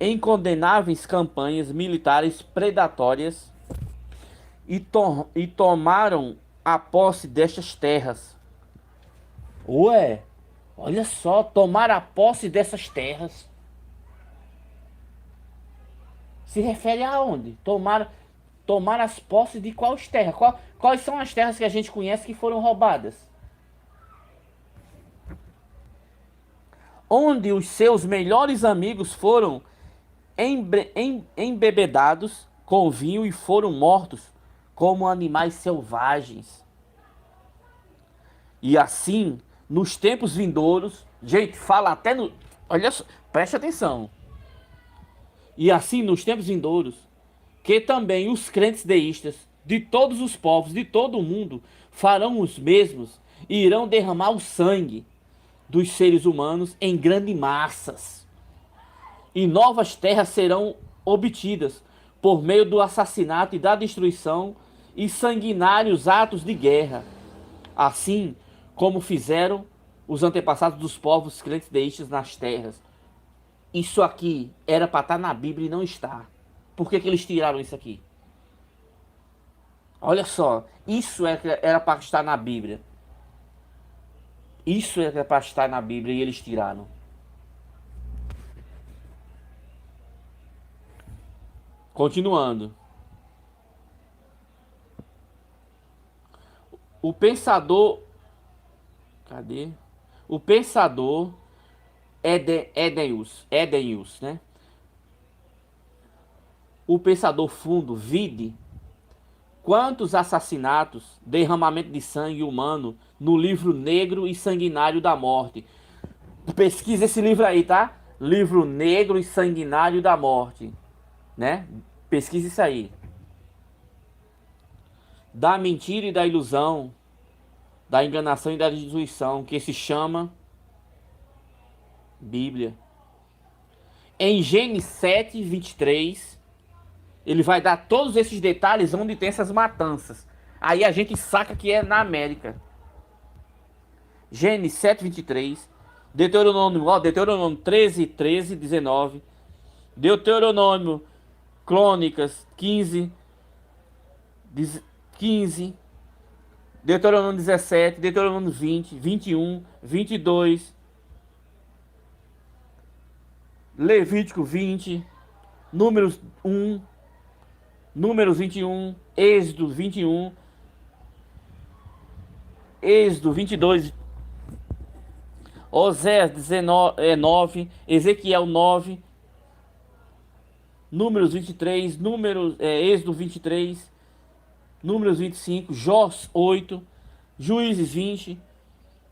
em condenáveis campanhas militares predatórias e tomaram a posse destas terras. Ué, Olha só, tomar a posse dessas terras. Se refere a onde? Tomar as posses de quais terras? Quais são as terras que a gente conhece que foram roubadas? Onde os seus melhores amigos foram embebedados com vinho e foram mortos como animais selvagens. E assim, nos tempos vindouros, gente, fala até no. Olha só, preste atenção. E assim, nos tempos vindouros, que também os crentes deístas de todos os povos, de todo o mundo, farão os mesmos e irão derramar o sangue dos seres humanos em grandes massas. E novas terras serão obtidas por meio do assassinato e da destruição e sanguinários atos de guerra, assim como fizeram os antepassados dos povos crentes deístas nas terras. Isso aqui era para estar na Bíblia e não está. Por que eles tiraram isso aqui? Olha só, isso era para estar na Bíblia. Isso era para estar na Bíblia e eles tiraram. Continuando. O pensador. Cadê? O pensador Edenius, né? O pensador fundo, vide quantos assassinatos, derramamento de sangue humano no livro negro e sanguinário da morte. Pesquisa esse livro aí, tá? Livro negro e sanguinário da morte, né? Pesquisa isso aí. Da mentira e da ilusão, da enganação e da destruição, que se chama Bíblia. Em Gênesis 7, 23, ele vai dar todos esses detalhes onde tem essas matanças. Aí a gente saca que é na América. Gênesis 7, 23. Deuteronômio 13, 13, 19. Deuteronômio Crônicas 15, 15. Deuteronômio 17, Deuteronômio 20, 21, 22. Levítico 20, Números 1, Números 21, Êxodo 21, Êxodo 22, Oséias 9, Ezequiel 9, Números 23, Êxodo 23, Números 25, Jó 8, Juízes 20,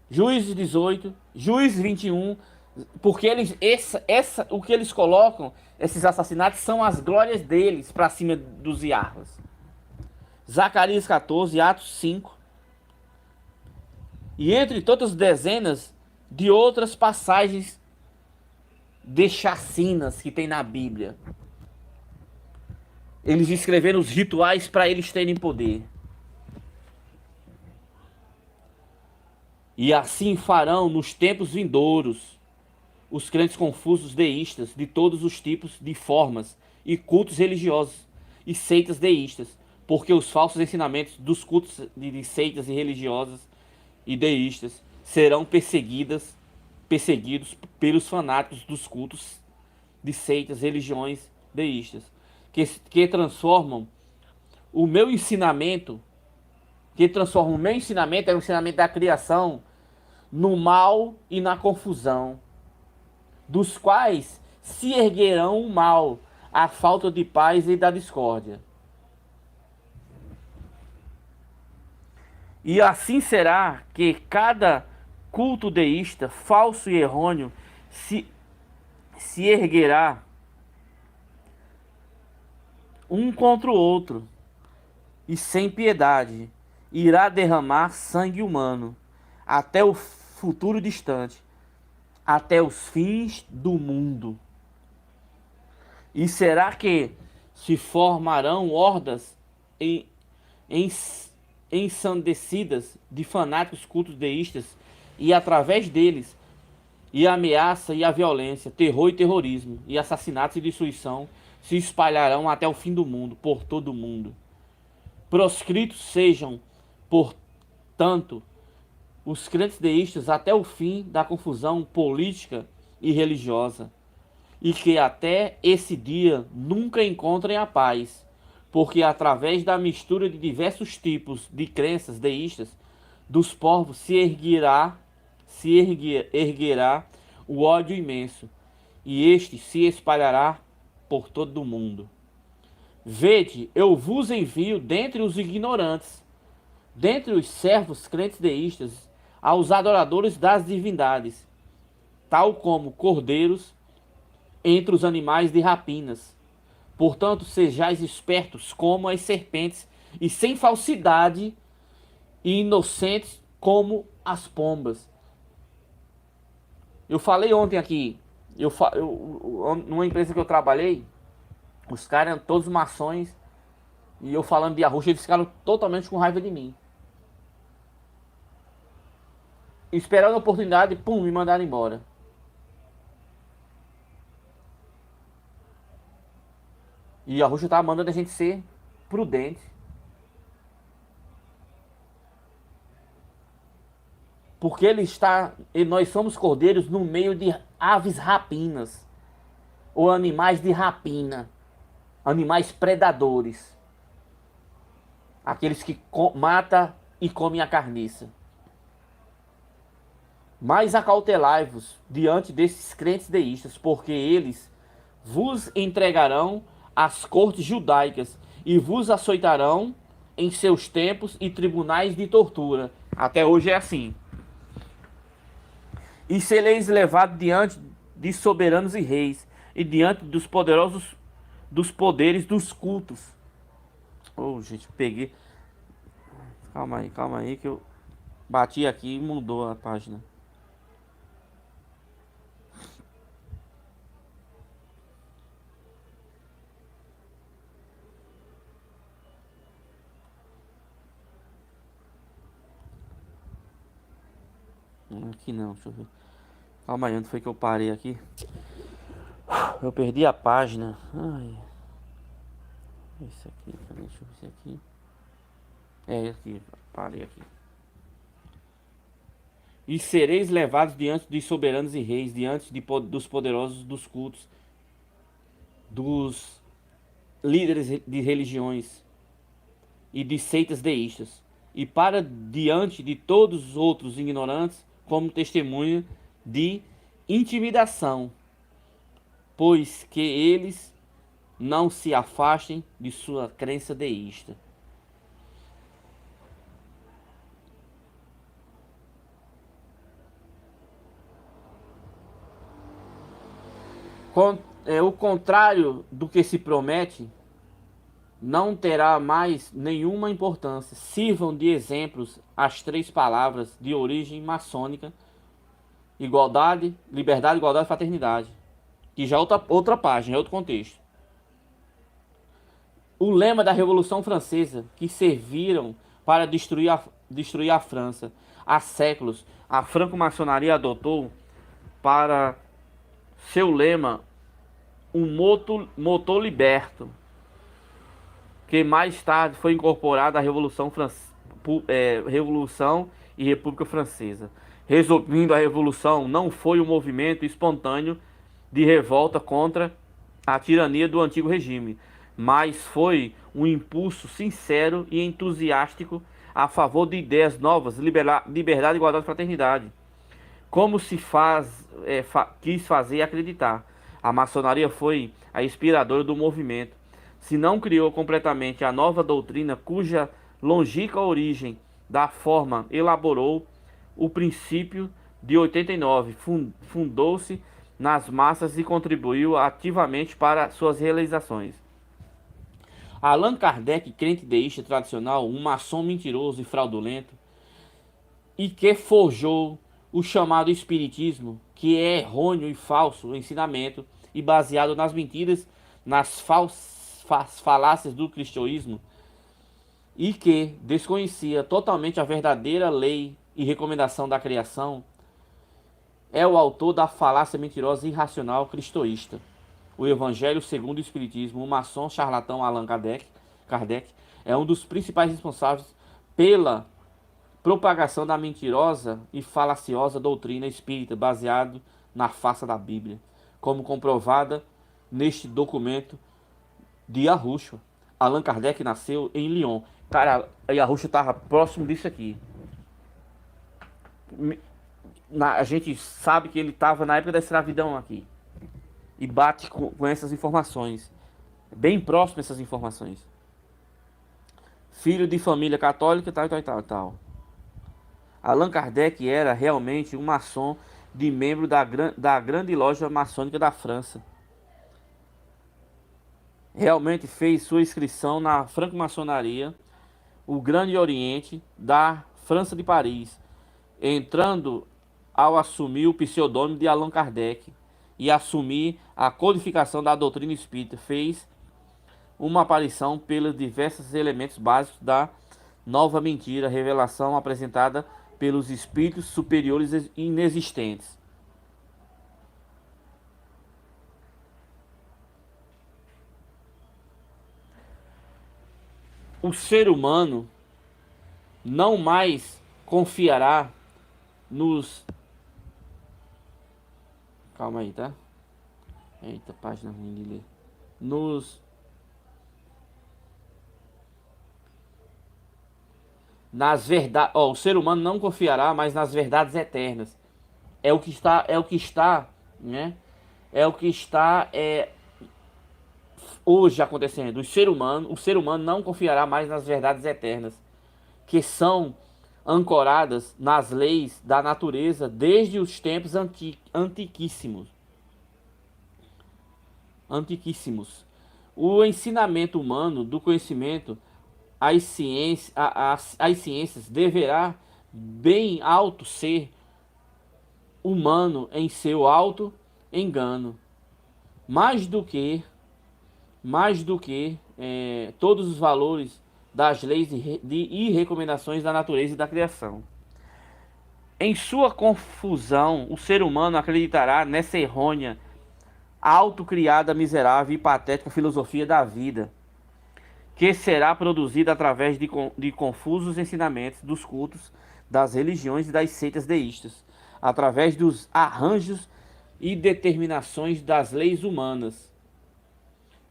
Juízes 18, Juízes 21, porque o que eles colocam, esses assassinatos, são as glórias deles para cima dos Iarras. Zacarias 14, Atos 5. E entre todas as dezenas de outras passagens de chacinas que tem na Bíblia. Eles escreveram os rituais para eles terem poder. E assim farão nos tempos vindouros os crentes confusos deístas de todos os tipos de formas e cultos religiosos e seitas deístas, porque os falsos ensinamentos dos cultos de seitas e religiosas e deístas serão perseguidos pelos fanáticos dos cultos de seitas, religiões deístas, que transformam o meu ensinamento, é o ensinamento da criação, no mal e na confusão, dos quais se erguerão o mal, a falta de paz e da discórdia. E assim será que cada culto deísta, falso e errôneo, se erguerá um contra o outro, e sem piedade, irá derramar sangue humano, até o futuro distante, até os fins do mundo. E será que se formarão hordas ensandecidas de fanáticos cultos deístas, e através deles, e a ameaça e a violência, terror e terrorismo, e assassinatos e destruição se espalharão até o fim do mundo, por todo o mundo. Proscritos sejam, portanto, os crentes deístas até o fim da confusão política e religiosa, e que até esse dia nunca encontrem a paz, porque através da mistura de diversos tipos de crenças deístas dos povos erguerá o ódio imenso, e este se espalhará por todo o mundo. Vede, eu vos envio dentre os ignorantes, dentre os servos crentes deístas, aos adoradores das divindades, tal como cordeiros entre os animais de rapinas. Portanto, sejais espertos como as serpentes, e sem falsidade, e inocentes como as pombas. Eu falei ontem aqui, numa empresa que eu trabalhei, os caras eram todos maçons, e eu falando de Arusha, eles ficaram totalmente com raiva de mim. Esperando a oportunidade, pum, me mandaram embora. E a Arusha tava mandando a gente ser prudente. Porque nós somos cordeiros no meio de aves rapinas, ou animais de rapina, animais predadores, aqueles que mata e comem a carniça. Mas acautelai-vos diante desses crentes deístas, porque eles vos entregarão às cortes judaicas e vos açoitarão em seus templos e tribunais de tortura. Até hoje é assim. E sereis levados diante de soberanos e reis, e diante dos poderosos, dos poderes dos cultos. Oh, gente, peguei. Calma aí, que eu bati aqui e mudou a página. Aqui não, deixa eu ver. Calma aí, onde foi que eu parei aqui? Eu perdi a página. Ai. Esse aqui, deixa eu ver se aqui. É aqui, parei aqui. E sereis levados diante de soberanos e reis, diante dos poderosos dos cultos, dos líderes de religiões e de seitas deístas, e para diante de todos os outros ignorantes, como testemunha de intimidação, pois que eles não se afastem de sua crença deísta. O contrário do que se promete não terá mais nenhuma importância. Sirvam de exemplos as três palavras de origem maçônica: igualdade, liberdade, igualdade e fraternidade. Que já é outra página, é outro contexto. O lema da Revolução Francesa, que serviram para destruir a França há séculos, a franco-maçonaria adotou para seu lema um moto liberto, que mais tarde foi incorporado à Revolução e República Francesa. Resumindo, a Revolução não foi um movimento espontâneo de revolta contra a tirania do antigo regime, mas foi um impulso sincero e entusiástico a favor de ideias novas, liberdade, igualdade e fraternidade. Como se quis fazer acreditar. A maçonaria foi a inspiradora do movimento. Se não criou completamente a nova doutrina cuja longínqua origem da forma elaborou o princípio de 89, fundou-se nas massas e contribuiu ativamente para suas realizações. Allan Kardec, crente deísta tradicional, um maçom mentiroso e fraudulento, e que forjou o chamado espiritismo, que é errôneo e falso o ensinamento e baseado nas mentiras, nas falácias do cristianismo, e que desconhecia totalmente a verdadeira lei e recomendação da criação, é o autor da falácia mentirosa e irracional cristoísta. O Evangelho segundo o Espiritismo, o maçom charlatão Allan Kardec é um dos principais responsáveis propagação da mentirosa e falaciosa doutrina espírita baseado na farsa da Bíblia, como comprovada neste documento de Yahushua. Allan Kardec nasceu em Lyon. Cara, Yahushua estava próximo disso aqui. A gente sabe que ele estava na época da escravidão aqui. E bate com essas informações. Bem próximo essas informações. Filho de família católica, tal. Allan Kardec era realmente um maçom de membro da grande loja maçônica da França. Realmente fez sua inscrição na franco-maçonaria, o Grande Oriente da França de Paris, entrando ao assumir o pseudônimo de Allan Kardec e assumir a codificação da doutrina espírita, fez uma aparição pelos diversos elementos básicos da nova mentira, revelação apresentada pelos espíritos superiores inexistentes. O ser humano não mais confiará nos... Calma aí, tá? Eita, página ruim de ler. Nas verdades, o ser humano não confiará mais nas verdades eternas. É o que está, né? É o que está hoje acontecendo. O ser humano não confiará mais nas verdades eternas, que são ancoradas nas leis da natureza desde os tempos antiquíssimos. O ensinamento humano do conhecimento as ciências deverá bem alto ser humano em seu alto engano, mais do que todos os valores das leis e recomendações da natureza e da criação. Em sua confusão, o ser humano acreditará nessa errônea, autocriada, miserável e patética filosofia da vida, que será produzida através de confusos ensinamentos dos cultos, das religiões e das seitas deístas, através dos arranjos e determinações das leis humanas,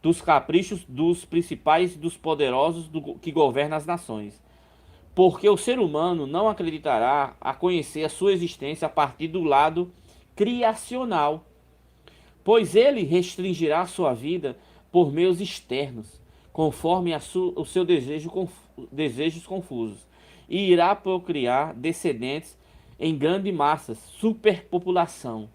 dos caprichos dos principais e dos poderosos que governam as nações. Porque o ser humano não acreditará a conhecer a sua existência a partir do lado criacional, pois ele restringirá a sua vida por meios externos, conforme o seu desejos confusos, e irá procriar descendentes em grande massa, superpopulação.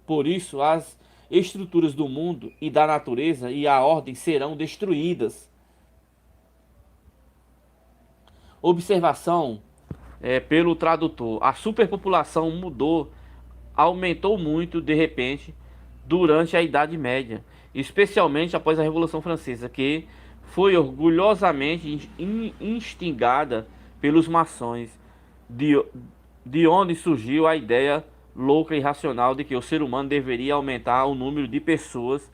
Por isso, as estruturas do mundo e da natureza e a ordem serão destruídas. Observação pelo tradutor. A superpopulação aumentou muito de repente durante a Idade Média, especialmente após a Revolução Francesa, que foi orgulhosamente instigada pelos maçons, de onde surgiu a ideia louca e irracional de que o ser humano deveria aumentar o número de pessoas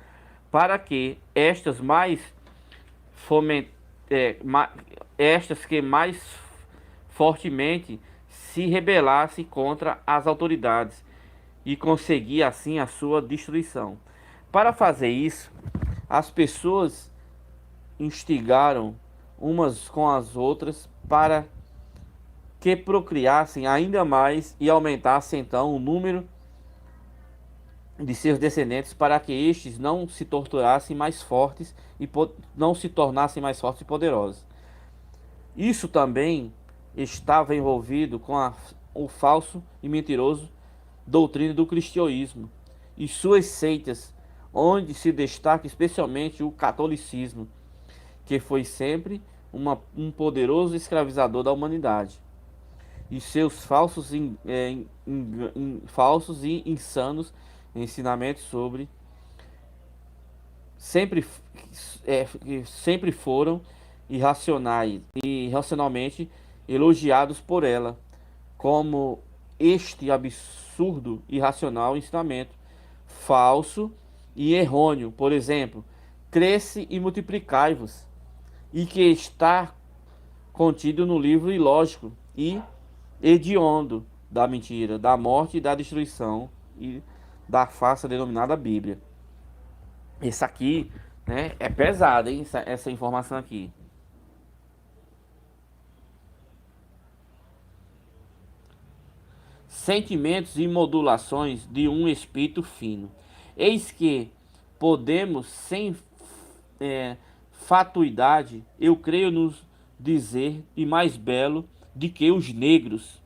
para que estas que mais fortemente se rebelassem contra as autoridades e conseguir assim a sua destruição. Para fazer isso, as pessoas instigaram umas com as outras para que procriassem ainda mais e aumentassem então o número de seus descendentes, para que estes não se torturassem mais fortes e não se tornassem mais fortes e poderosos. Isso também estava envolvido com o falso e mentiroso doutrina do cristianismo e suas seitas, onde se destaca especialmente o catolicismo, que foi sempre um poderoso escravizador da humanidade, e seus falsos e insanos ensinamentos sempre foram irracionais e irracionalmente elogiados por ela, como este absurdo e irracional ensinamento falso e errôneo, por exemplo, cresce e multiplicai-vos, e que está contido no livro ilógico e hediondo da mentira, da morte e da destruição e da farsa denominada Bíblia. Esse aqui, né, é pesado, hein, essa informação aqui. Sentimentos e modulações de um espírito fino. Eis que podemos, sem fatuidade, eu creio nos dizer, e mais belo de que os negros.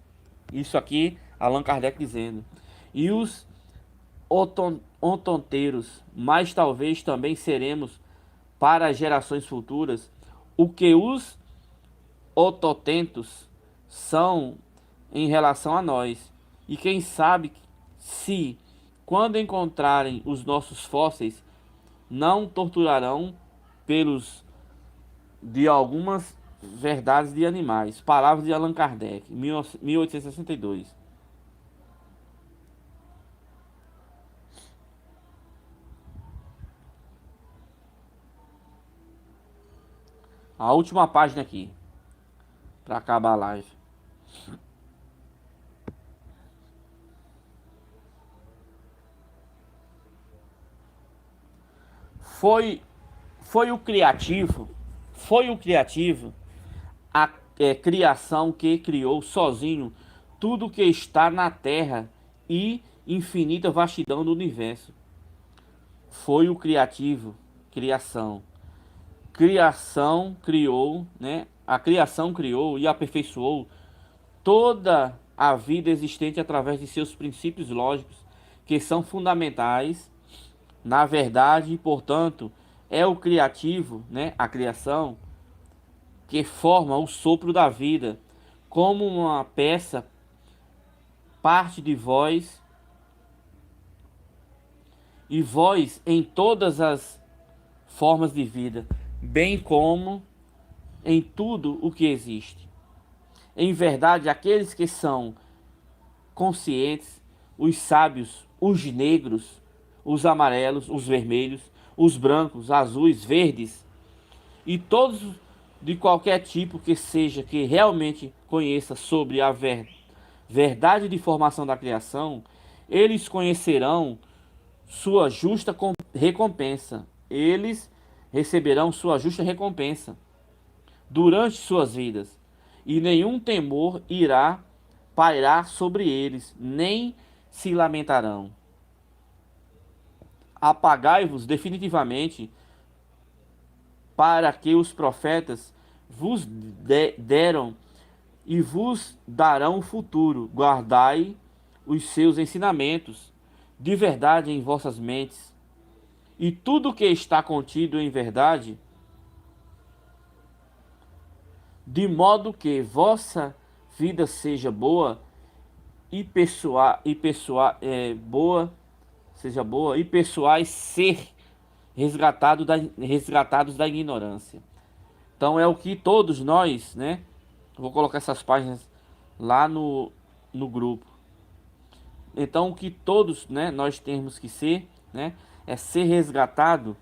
Isso aqui, Allan Kardec dizendo. E os otonteiros, mas talvez também seremos para as gerações futuras o que os ototentos são em relação a nós. E quem sabe se, quando encontrarem os nossos fósseis, não torturarão pelos de algumas verdades de animais. Palavras de Allan Kardec, 1862. A última página aqui, para acabar a live. Foi, foi o criativo, foi o criativo, a criação que criou sozinho tudo que está na terra e infinita vastidão do universo. Foi o criativo, criação. Criação criou, né? A criação criou e aperfeiçoou toda a vida existente através de seus princípios lógicos, que são fundamentais na verdade, e portanto, é o criativo, né? A criação que forma o sopro da vida, como uma peça, parte de vós e vós em todas as formas de vida, bem como em tudo o que existe. Em verdade, aqueles que são conscientes, os sábios, os negros, os amarelos, os vermelhos, os brancos, azuis, verdes e todos de qualquer tipo que seja que realmente conheça sobre a verdade de formação da criação, eles conhecerão sua justa recompensa. Eles receberão sua justa recompensa durante suas vidas, e nenhum temor irá pairar sobre eles, nem se lamentarão. Apagai-vos definitivamente, para que os profetas vos deram e vos darão o futuro. Guardai os seus ensinamentos de verdade em vossas mentes, e tudo que está contido em verdade, de modo que vossa vida seja boa boa, seja boa, e pessoais ser resgatados da ignorância. Então é o que todos nós, né? Vou colocar essas páginas lá no grupo. Então o que todos, né, nós temos que ser, né, é ser resgatado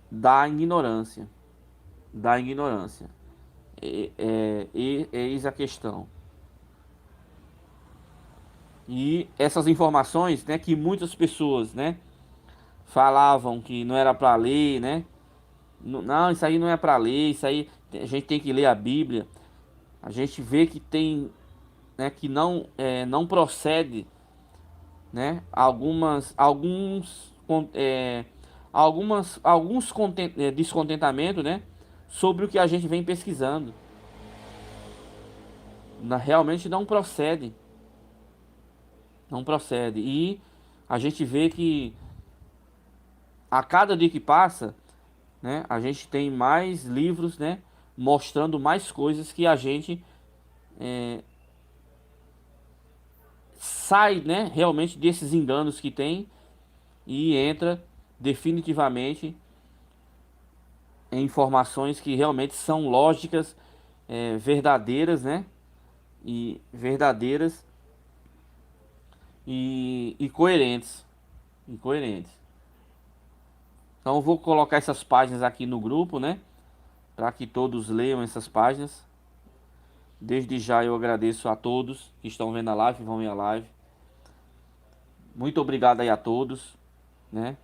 da ignorância, da ignorância. Eis a questão. E essas informações, né, que muitas pessoas, né, falavam que não era para ler, né? Não, isso aí não é para ler, isso aí a gente tem que ler a Bíblia. A gente vê que tem, né, que não procede, né, alguns descontentamento, né, sobre o que a gente vem pesquisando. Realmente não procede. Não procede. E a gente vê que a cada dia que passa, né, a gente tem mais livros, né, mostrando mais coisas que a gente sai, né, realmente desses enganos que tem e entra definitivamente em informações que realmente são lógicas, verdadeiras, né, e verdadeiras e coerentes, e coerentes. Então eu vou colocar essas páginas aqui no grupo, né, para que todos leiam essas páginas. Desde já eu agradeço a todos que estão vendo a live, vão ver a live. Muito obrigado aí a todos, né?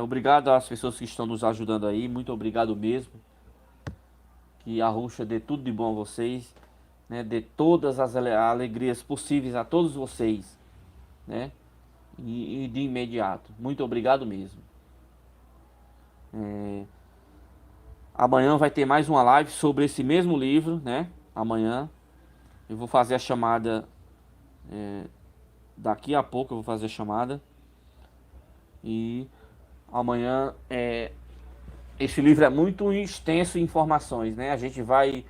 Obrigado às pessoas que estão nos ajudando aí, muito obrigado mesmo. Que a Ruxa dê tudo de bom a vocês, né? Dê todas as alegrias possíveis a todos vocês, né? E de imediato. Muito obrigado mesmo. Amanhã vai ter mais uma live sobre esse mesmo livro, né? Amanhã eu vou fazer a chamada. Daqui a pouco eu vou fazer a chamada. E amanhã esse livro é muito extenso em informações, né? A gente vai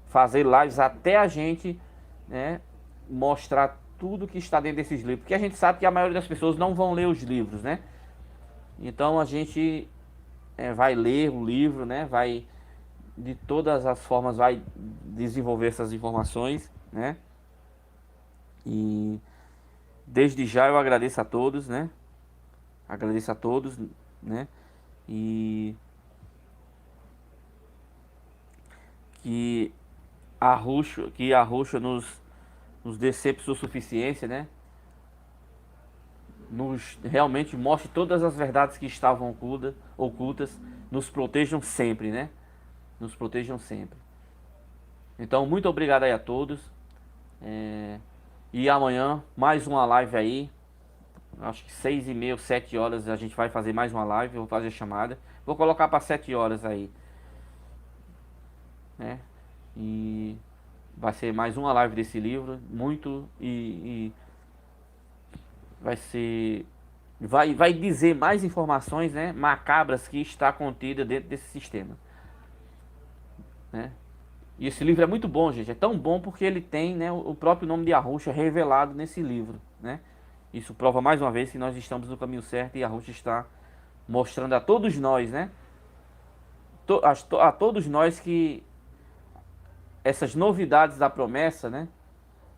fazer lives até a gente, né, mostrar tudo que está dentro desses livros, porque a gente sabe que a maioria das pessoas não vão ler os livros, né? Então a gente vai ler o livro, né? Vai de todas as formas vai desenvolver essas informações, né? E desde já eu agradeço a todos, né? Agradeço a todos, né? E que a Roxa nos dê sempre sua suficiência, né? Nos realmente mostre todas as verdades que estavam ocultas, nos protejam sempre, né? Nos protejam sempre. Então, muito obrigado aí a todos. E amanhã, mais uma live aí. Acho que 6h30, 7 horas a gente vai fazer mais uma live. Eu vou fazer a chamada. Vou colocar para 7 horas aí, né? E vai ser mais uma live desse livro. Muito e vai ser. Vai dizer mais informações, né, macabras que está contida dentro desse sistema, né? E esse livro é muito bom, gente. É tão bom porque ele tem, né, o próprio nome de Arusha revelado nesse livro, né? Isso prova mais uma vez que nós estamos no caminho certo e Arusha está mostrando a todos nós, né? A todos nós que essas novidades da promessa, né,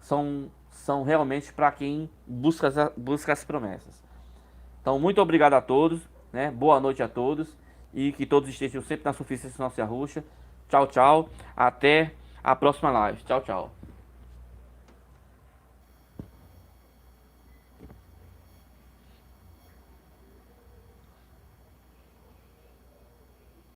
são realmente para quem busca as promessas. Então, muito obrigado a todos, né? Boa noite a todos e que todos estejam sempre na suficiência nossa Arusha. Tchau, tchau. Até a próxima live. Tchau, tchau.